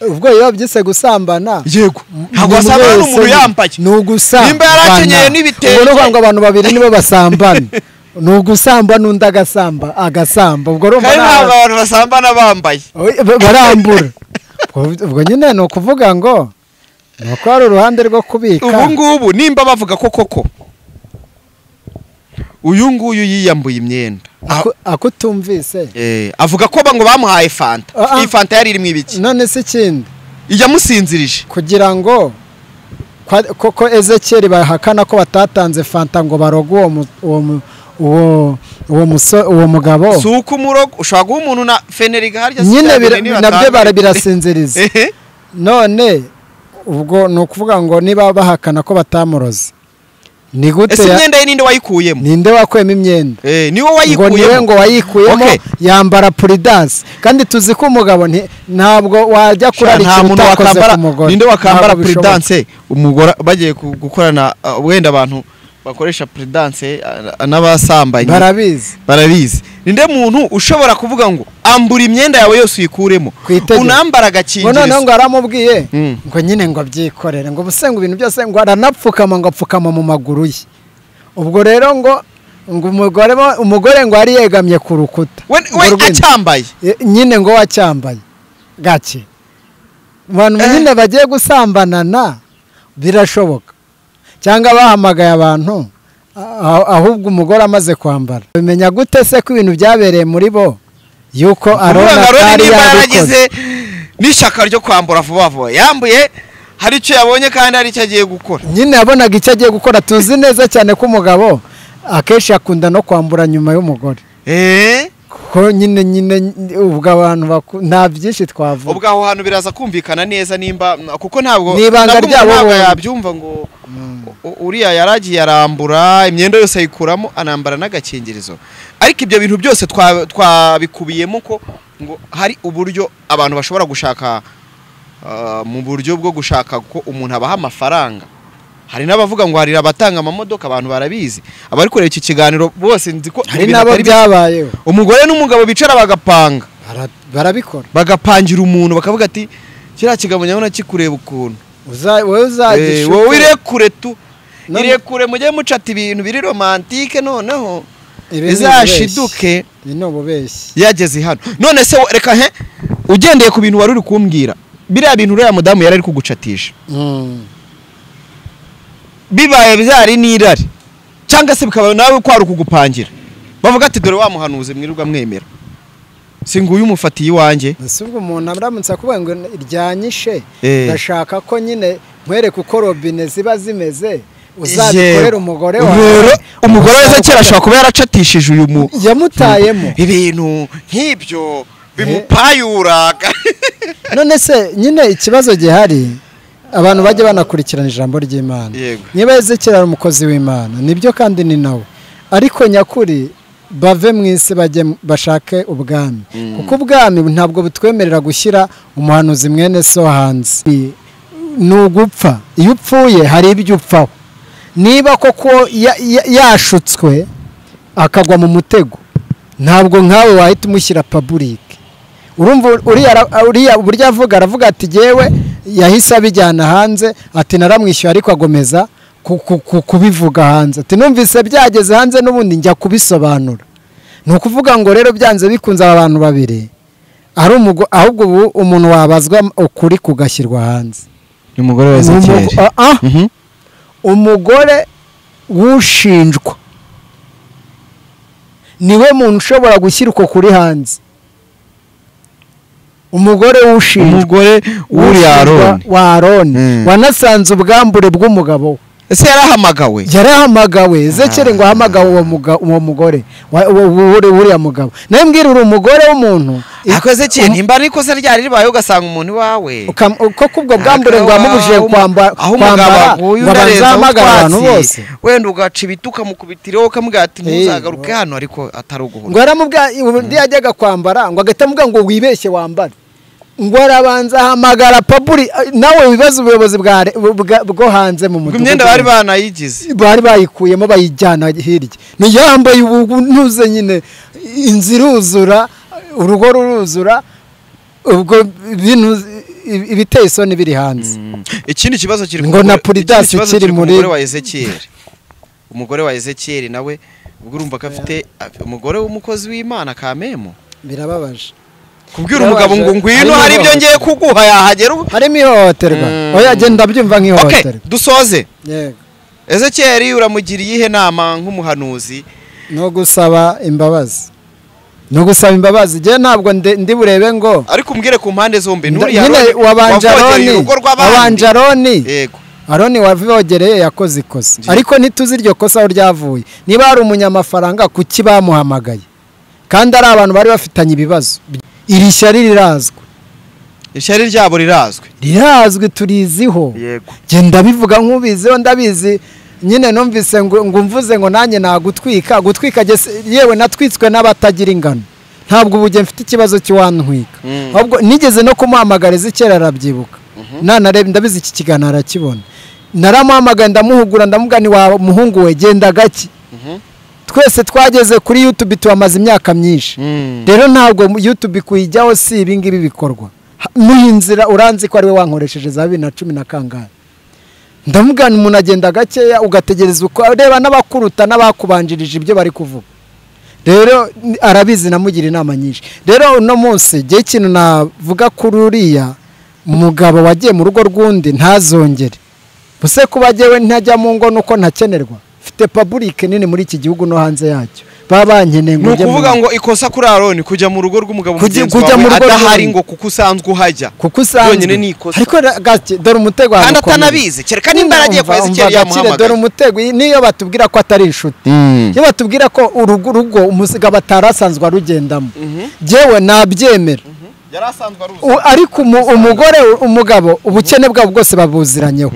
Ubwo iyo byise gusambana, yego ntabwo wasambana n'umuntu yambaye, n'ugusambana. Nimba yarakenyeye n'ibitenge, ubwo ngo abantu babiri nibo basambana, n'ugusambana undi agasamba. Ubwo rumva abantu basambana bambaye barambura. Ubwo nyine no kuvuga ngo nuko ari uruhande rwo kubika. Ubu ngubu nimba bavuga ko koko uyu nguyu yiyambuye imyenda akutumvise, avuga ko ngo bamuhaye fanta. Iyi fanta yari irimo ibiki? None se ikindi yamusinzirije kugira ngo koko Ezekiel bahakana ko batatanze fanta ngo baroge uwo mugabo. Si uko umurogo ushobora guha umuntu na feneriga harya nyine nabyo barasinziriza. None ubwo no kuvuga ngo niba bahakana ko batamuroze, ni gute? Ese imyenda ye ninde wayikuyemo? Ninde wakuyemo imyenda? Niwo wayikuyemo. Ngo wayikuyemo yambara puridanse, kandi tuzi ko umugabo ntabwo wajya kurarikira utakoze ku mugore. Ninde wakambara puridanse umugore bagiye gukorana? Wenda abantu bakoresha puridanse n'abasambanye barabizi. Ninde muntu ushobora kuvuga ngo ambura imyenda yawe yose uyikuremo unambara agakingirizo? None ngo aramubwiye ngo nyine ngo abyikorere, ngo busenga ibintu byose, ngo aranapfukama, ngo apfukama mu maguru ye. Ubwo rero ngo umugore ngo ari yegamye ku rukuta, we acyambaye nyine ngo wacyambaye gake. Abantu nyine bagiye gusambanana birashoboka, cyangwa bahamagaye abantu ahubwo umugore amaze kwambara. Bimenya gute se ko ibintu byabereye muri bo, yuko Aroni yaragize n'ishaka ryo kwambura vuba vuba, yambuye hari icyo yabonye kandi hari icyo agiye gukora. Nyine yabonaga icyo agiye gukora. Tuzi neza cyane ko umugabo akenshi akunda no kwambura nyuma y'umugore. Ko nyine ubwo abantu nta byinshi twavuga. Ubwo aho hantu biraza kumvikana neza, nimba kuko ntabwo nibanga ryabo yabyumva ngo uriya yaragiye arambura imyenda yose ayikuramo anambara n'agakingirizo. Ariko ibyo bintu byose twabikubiyemo ko ngo hari uburyo abantu bashobora gushaka, mu buryo bwo gushaka ko umuntu abaha amafaranga. Hari n'abavuga ngo hari abatanga amamodoka, abantu barabizi. Abari kureba iki kiganiro bose nzi ko hari nabo byabayeho. Umugore n'umugabo bicara bagapanga, barabikora, bagapangira umuntu bakavuga ati kiriya kigabo nyabona kikureba ukuntu wowe uzagishuka, wowe irekure tu irekure, mujye mucata ibintu biri romantike, noneho izashiduke yageze hano. None se reka ugendeye ku bintu wari uri kumbwira, biriya bintu uriya mudamu yari ari kugucatisha, bibaye byari n'irari cyangwa se bikaba nawe kwari ukugupangira, bavuga ati dore wa muhanuzi mwirirwa mwemera, singuye umufatiye iwanjye. Ese ubwo umuntu aramutse akuvuga ngo iryanyishe, ndashaka ko nyine nkwereke uko robine ziba zimeze, uzabikorera umugore wawe. Umugore wese kera ashobora kuba yaracatishije uyu yamutayemo ibintu nk'ibyo bimupayura. None se nyine ikibazo gihari, abantu bajye banakurikirana ijambo ry'Imana. Niba Ezekiyeli ari umukozi w'Imana nibyo kandi ni nawe, ariko nyakuri bave mu isi bajye bashake ubwami, kuko ubwami ntabwo butwemerera gushyira umuhanuzi mwene so hanze. Ni ugupfa, iyo upfuye hari ibyo upfaho. Niba koko yashutswe akagwa mu mutego, ntabwo nkawe wahita umushyira public. Urumva uriya burya aravuga ati jewe yahise abijyana hanze, ati naramwishyuye ariko agomeza kubivuga hanze, ati numvise byageze hanze n'ubundi njya kubisobanura. Ni ukuvuga ngo rero byanze bikunze aba bantu babiri ahubwo ubu umuntu wabazwa ukuri kugashyirwa hanze. Umugore wa Ezekiyeli, umugore wushinjwa niwe muntu ushobora gushyira uko kuri hanze. Umugore wushinjwa, umugore wa Aroni wanasanze ubwambure bw'umugabo we. Ese yarahamagawe Ezekiyeli ngo ahamagawe uwo mugore uriya mugabo. Nawe mbwira uri umugore w'umuntu ako Ezekiyeli nimba ariko se ryari ribaye ugasanga umuntu wawe ko kubwo bwambure ngo amubujije kwambara ngo bazahamagara abantu bose, wenda ugaca ibituka mukubitiraho ukamubwira ati ntuzagaruke hano, ariko atari uguhura ngo yaramubwira yajyaga kwambara ngo agahita amubwira ngo wibeshye wambare, ngo arabanza ahamagara paburi. Nawe wibaza ubuyobozi bwo hanze mu mudugudu, imyenda bari banayigize bari bayikuyemo bayijyana hirya, ni yambaye ubunuze nyine, inzira iruzura, urugo ruruzura, ubwo bintu ibiteye isoni biri hanze. Ikindi kibazo kiri ngo na puridasi kiri muri umugore wa Ezekiyeli nawe ubwo urumva ko afite umugore w'umukozi w'Imana kamemo. Birababaje kubwira umugabo ngo ngwino hari ibyo ngiye kuguha yahagera harimo ihohoterwa. Oya agenda byumva nk'ihohoterwa. Dusoze. Ezekiyeli uramugiriye ihe nama nk'umuhanuzi? No gusaba imbabazi. Je ntabwo ndi burebe ngo ariko umbwire ku mpande zombi nyine wabanjaroni yego Aroni wavivogereye yakoze ikosa, ariko ntituzi iryo kosa aho ryavuye. Niba hari umunyamafaranga kuki bamuhamagaye kandi ari abantu bari bafitanye ibibazo? Iri shyari rirazwe, ishyari ryabo rirazwe turiziho. Yego genda bivuga nk'ubiziho, ndabizi nyine numvise ngo mvuze ngo nanjye nagutwika yewe natwitswe n'abatagira ingano. Ntabwo ubuje mfite ikibazo cy'uwantwika, ahubwo nigeze no kumuhamagara Ezekiyeli arabyibuka. Nanarebe ndabizi iki kiganiro arakibona. Naramuhamagaye ndamuhugura ndamugani wa muhungu we genda gaki. Twese twageze kuri YouTube tuamaze imyaka myinshi. Rero ntabwo YouTube kuyijyaho si ibingibi bikorwa. Muhinzira uranzi ko ari we wankoresheje za 2010 na kangahe. Ndamugana umuntu agenda gakeya ugategereza uko areba n'abakuruta n'abakubanjirije ibyo bari kuvuga. Rero arabizi namugira inama nyinshi. Rero uno munsi gihe ikintu navuga kuri uriya umugabo wagiye mu rugo rw'undi ntazongere. Buse kuba jewe ntajya mu ngo nuko ntakenerwa. Fite public nini muri iki gihugu no hanze yacyo. Babankeneye ngo njye kuvuga ngo ikosa kuri Aroni kujya mu rugo rw'umugabo mugenzi wawe adahari ngo kuko usanzwe uhajya. Yonyine ni ikosa. Ariko gake dore umutego wa kandi atanabizi kereka nimba aragiye kwa Ezekiyeli yamuhamagaye. Dore umutego niyo batubwira ko atari inshuti. Iyo batubwira ko urugo umugabo atarasanzwe arugendamo. Jewe nabyemera. Yarasanzwe aruzi. Ariko umugabo ubukene bwabo bwose babuziranyeho.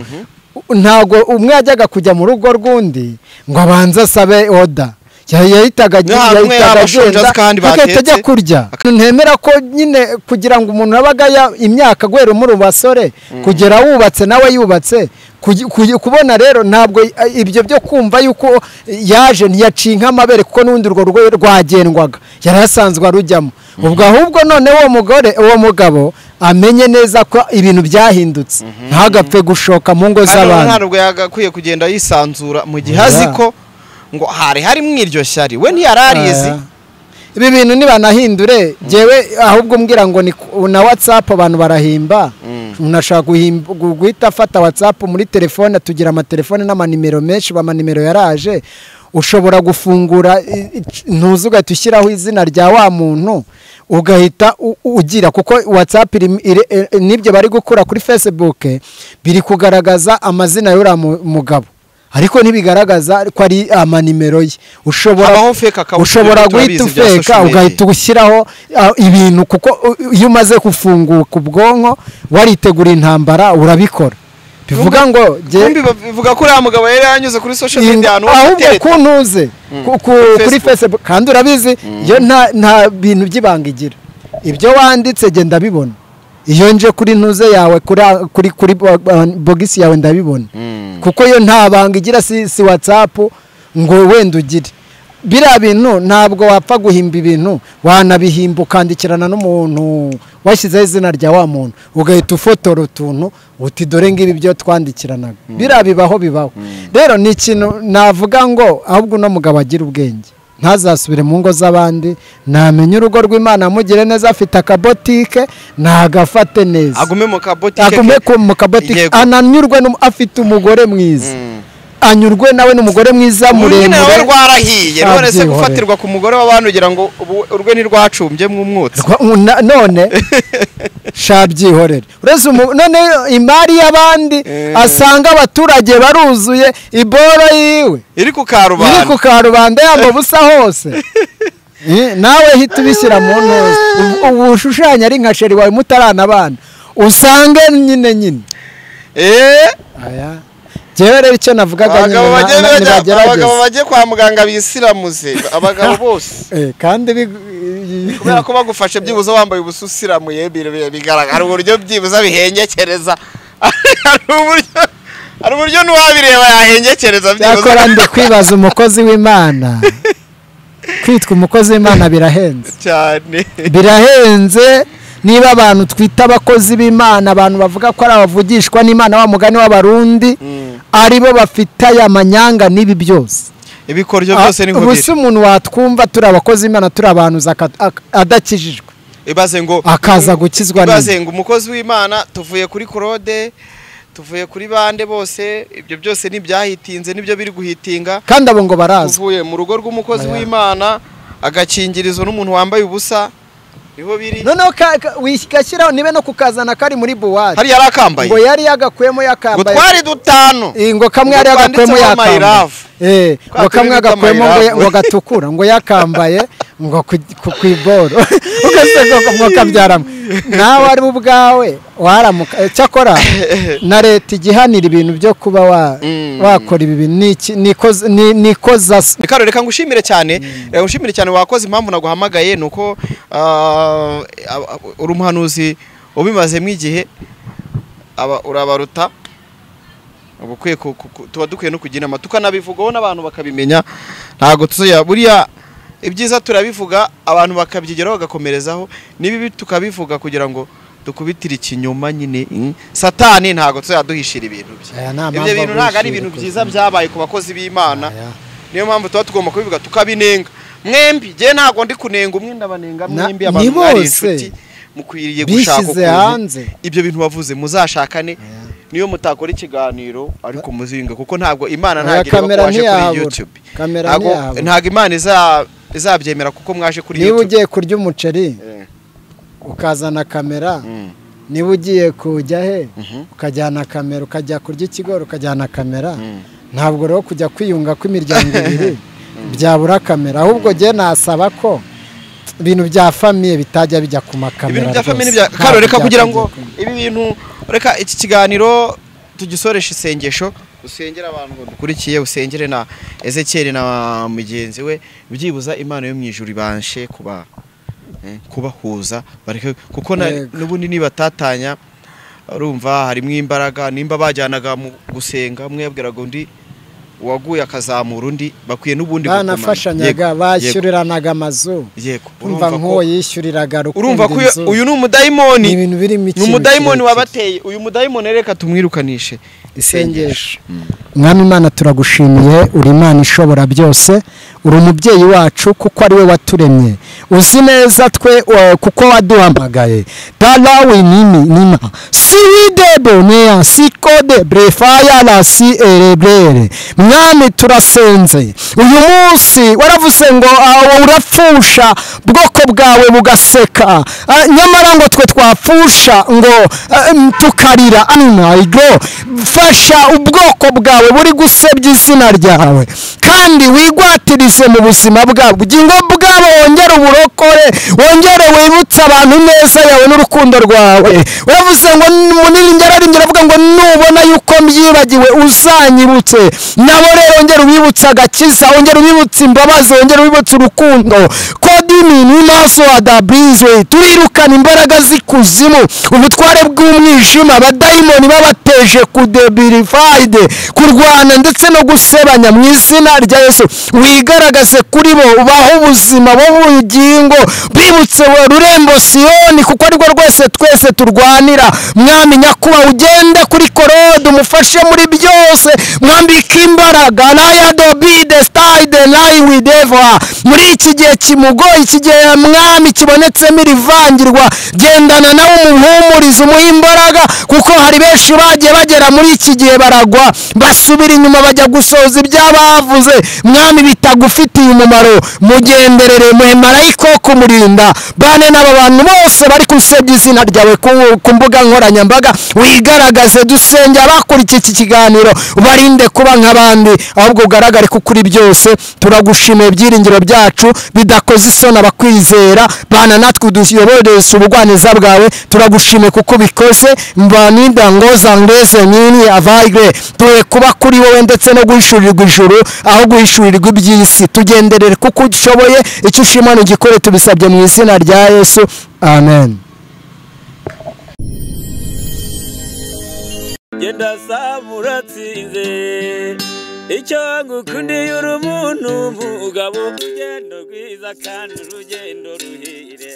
Ntago umwe yajyaga kujya mu rugo rw'undi ngo abanze asabe oda. Yahitaga akajya kurya. Ntemera ko nyine kugira ngo umuntu abaga imyaka gwera muri basore kugera wubatse nawe yubatse kubona. Rero ntabwo ibyo byo kumva yuko yaje ntiyacinka amabere kuko n'undi urwo rugo rwagendwaga yarasanzwe arujyamo. Ubwo ahubwo none uwo mugabo amenye neza ko ibintu byahindutse ntagapfe gushoka mu ngo z'abantu. Ntabwo yagakwiye kugenda yisanzura mu gihe azi ko ngo hari mwiryo shyari we ntiyararizi. Ibi bintu nibanahindure jewe ahubwo mbwira ngo ni na WhatsApp abantu barahimba. Unashaka guhita afata WhatsApp muri telefone, tugira amatelefone n'amanimero menshi, bamanimero yaraje. Ushobora gufungura ntuzuga tushyiraho izina rya wa muntu ugahita ugira, kuko WhatsApp nibyo bari gukura kuri Facebook biri kugaragaza amazina y'ura mugabo, ariko ntibigaragaza ko ari amanimero ye. Ushobora guhita ufeka ugahita ushyiraho ibintu, kuko iyo umaze gufunguka ubwonko waritegura intambara urabikora. bivuga ngo bivuga ko uriya mugabo yari yanyuze kuri social media ahubwo kuntuze kuri Facebook kandi urabizi iyo nta bintu by'ibanga igira ibyo wanditse genda ndabibona iyo nje kuri ntuze yawe kuri box yawe ndabibona kuko iyo nta banga igira si WhatsApp ngo wenda ugire biriya bintu ntabwo wapfa guhimba ibintu wanabihimba ukandikirana n'umuntu washyizeho izina rya wa muntu ugahita ufotora utuntu uti dore ngibi byo twandikiranaga biriya bibaho rero ni ikintu navuga ngo ahubwo uno mugabo agira ubwenge ntazasubire mu ngo z'abandi namenye urugo rw'Imana amugire neza afite akabotike ntagafate neza agume mu kabotike ananyurwe afite umugore mwiza anyurwe nawe n'umugore mwiza muremure nawe rwarahiye none se gufatirwa ku mugore w'abantu ugira ngo urwe ni rwacumbye mw'umwotsi none shabyihorere uretse none imari y'abandi asanga abaturage baruzuye iboro yiwe iri ku karubanda yambo busa hose nawe hita ubishyira mu ntozi ubu ushushanya ari nka sheri wawe mutarana abana usange nyine aya jewe rero icyo navugaga abagabo bajye kwa muganga bisiramuze abagabo bose kandi kubera ko bagufashe byibuze wambaye ubususiramuye bigaragara uburyo byibuze bihengekereza hari uburyo n'uwabireba yahengekereza byibuze yakora ndi kwibaza umukozi w'Imana kwitwa umukozi w'Imana birahenze cyane birahenze niba abantu twita abakozi b'Imana abantu bavuga ko ari abavugishwa n'Imana wa mugani w'abarundi aribo bafite aya manyanga nibi byose ibikoryo byose ni nkubiri ubuse umuntu watwumva turi abakozi b'Imana turi abantu adakijijwe ibaze ngo akaza gukizwa ibaze ngo umukozi w'Imana tuvuye kuri Claude tuvuye kuri bande bose ibyo byose nibyahitinze nibyo biri guhitinga kandi abo ngo baraza tuvuye mu rugo rw'umukozi w'Imana agakingirizo n'umuntu wambaye ubusa niho biri none wishyiraho nibe no kukazana kari muri buwate hari yarakambaye ngo yari yagakwemo yakambaye ngo twari dutanu ngo kamwe yari yagakwemo yakambaye ngo kamwe yagakwemo ngo gatukura ngo yakambaye ngo kwiboro ugasego ngo kabyaramo nawe ari ubwawe waramuka cyakora na leta igihanira ibintu byo kuba wakora ibi nikoza reka ngushimire cyane wakoze impamvu naguhamagaye nuko urumuhanuzi ubimazemo igihe urabaruta ubukwiye tuba dukwiye no kugira inama tukanabivugaho n'abantu bakabimenya ntago tuzoya buriya ibyiza turabivuga abantu bakabyigeraho bagakomerezaho nibibi tukabivuga kugira ngo dukubitira ikinyoma nyine satani ntago tuzaduhishira ibintu bye ibyo bintu ntago ari ibintu byiza byabaye ku bakozi b'Imana niyo mpamvu tuba tugomba kubivuga tukabinenga mwembi je ntago ndi kunenga umwe ndabanenga mwembi abantu bari inshuti mukwiriye gushaka ibyo bintu wavuze muzashakane niyo mutakora ikiganiro ariko muzinga kuko ntabwo Imana ntagira bakwaje kuri YouTube ntago Imana izabyemera kuko mwaje kuri YouTube niba ugiye kurya umuceri ukazana kamera niba ugiye kujya he ukajyana kamera ukajya kurya ikigori ukajyana kamera ntabwo rero kujya kwiyunga kw'imiryango ibiri byabura kamera ahubwo je nasaba ko ibintu bya famiye bitajya bijya ku makamera ibintu bya famiye bya karoreka kugira ngo ibi bintu reka iki kiganiro tugisoresha isengesho usengera abantu ngo dukurikiye usengere na Ezekiel na mugenzi we byibuza Imana yo mwijuru ibanshe kubahuza bareke kuko n'ubundi nibatatanya urumva harimo imbaraga nimba bajyanaga mu gusenga umwe yabwiraga undi waguye akazamura undi bakwiye n'ubundi banafashanyaga bashyuriranaga amazu urumva nko yishyuriraga urumva ko uyu ni umudayimoni ni umudayimoni wabateye uyu mudayimoni reka tumwirukanishe isengesho Mwami Imana turagushimiye uri Imana ishobora byose uri umubyeyi wacu kuko ari we waturemye uzi neza twe kuko waduhamagaye dalawe nima sidebo nea sikode brefaya la si erebrere Mwami turasenze uyu munsi waravuze ngo urapfusha bwoko bwawe bugaseka nyamara ngo twe twapfusha ngo tukarira anayigo fasha ubwoko bwawe buri gusebya izina ryawe kandi wigwatirize mu buzima bwabo bugingo bwabo wongere uburokore wongere wibutsa abantu neza yawe n'urukundo rwawe uravuze ngo munini yararimbye aravuga ngo nubona yuko mbyibagiwe uzanyibutse. Nabo rero ongera ubibutse agakiza, ongera ubibutse imbabazi, ongera ubibutse urukundo. Kodini ni maso adabrizwe, turirukana imbaraga z'ikuzimu, ubutware bw'umwijima, abadayimoni babateje kudebilified, kurwana ndetse no gusebanya mu izina rya Yesu. Wigaragaze kuri bo, ubaho ubuzima bw'ubugingo, bibutse rurembo Siyoni, kuko ariko rwose twese turwanira. Mwami nyakubahwa, ugende kuri korode, umufashe muri byose, mwambike imbaraga naya dobide stide nayi wideva. Muri iki gihe kimugoye, iki gihe mwami kibonetsemo irivangirwa, gendana nawe umuhumurize, umuhe imbaraga, kuko hari benshi bagiye bagera muri iki gihe baragwa, basubira inyuma bajya gusoza ibyabavuze. Mwami bitagufitiye umumaro, mugenderere, muhe marayika wo kumurinda, bane n'aba bantu bose bari kusebya izina ryawe ku mbuga nkoranyambaga. Wigaragaze, dusenge abakurikiye iki kiganiro, ubarinde kuba nk'abandi, ahubwo ugaragare kuko uri byose. Turagushimiye ibyiringiro byacu bidakoze isoni abakwizera, bana natwe uduyoboreze ubugwaniza bwawe. Turagushimiye kuko bikoze mbanida ngoza ngeze nini avayre, tuwe kuba kuri wowe ndetse no guhishurirwa ijuru aho guhishurirwa iby'isi. Tugenderere kuko ushoboye, icyo ushima n'igikore tubisabye mu izina rya Yesu, amen. Genda samura tsinze icyo ngukundiye uri umuntu mugabo, urugendo rwiza kandi urugendo ruhire.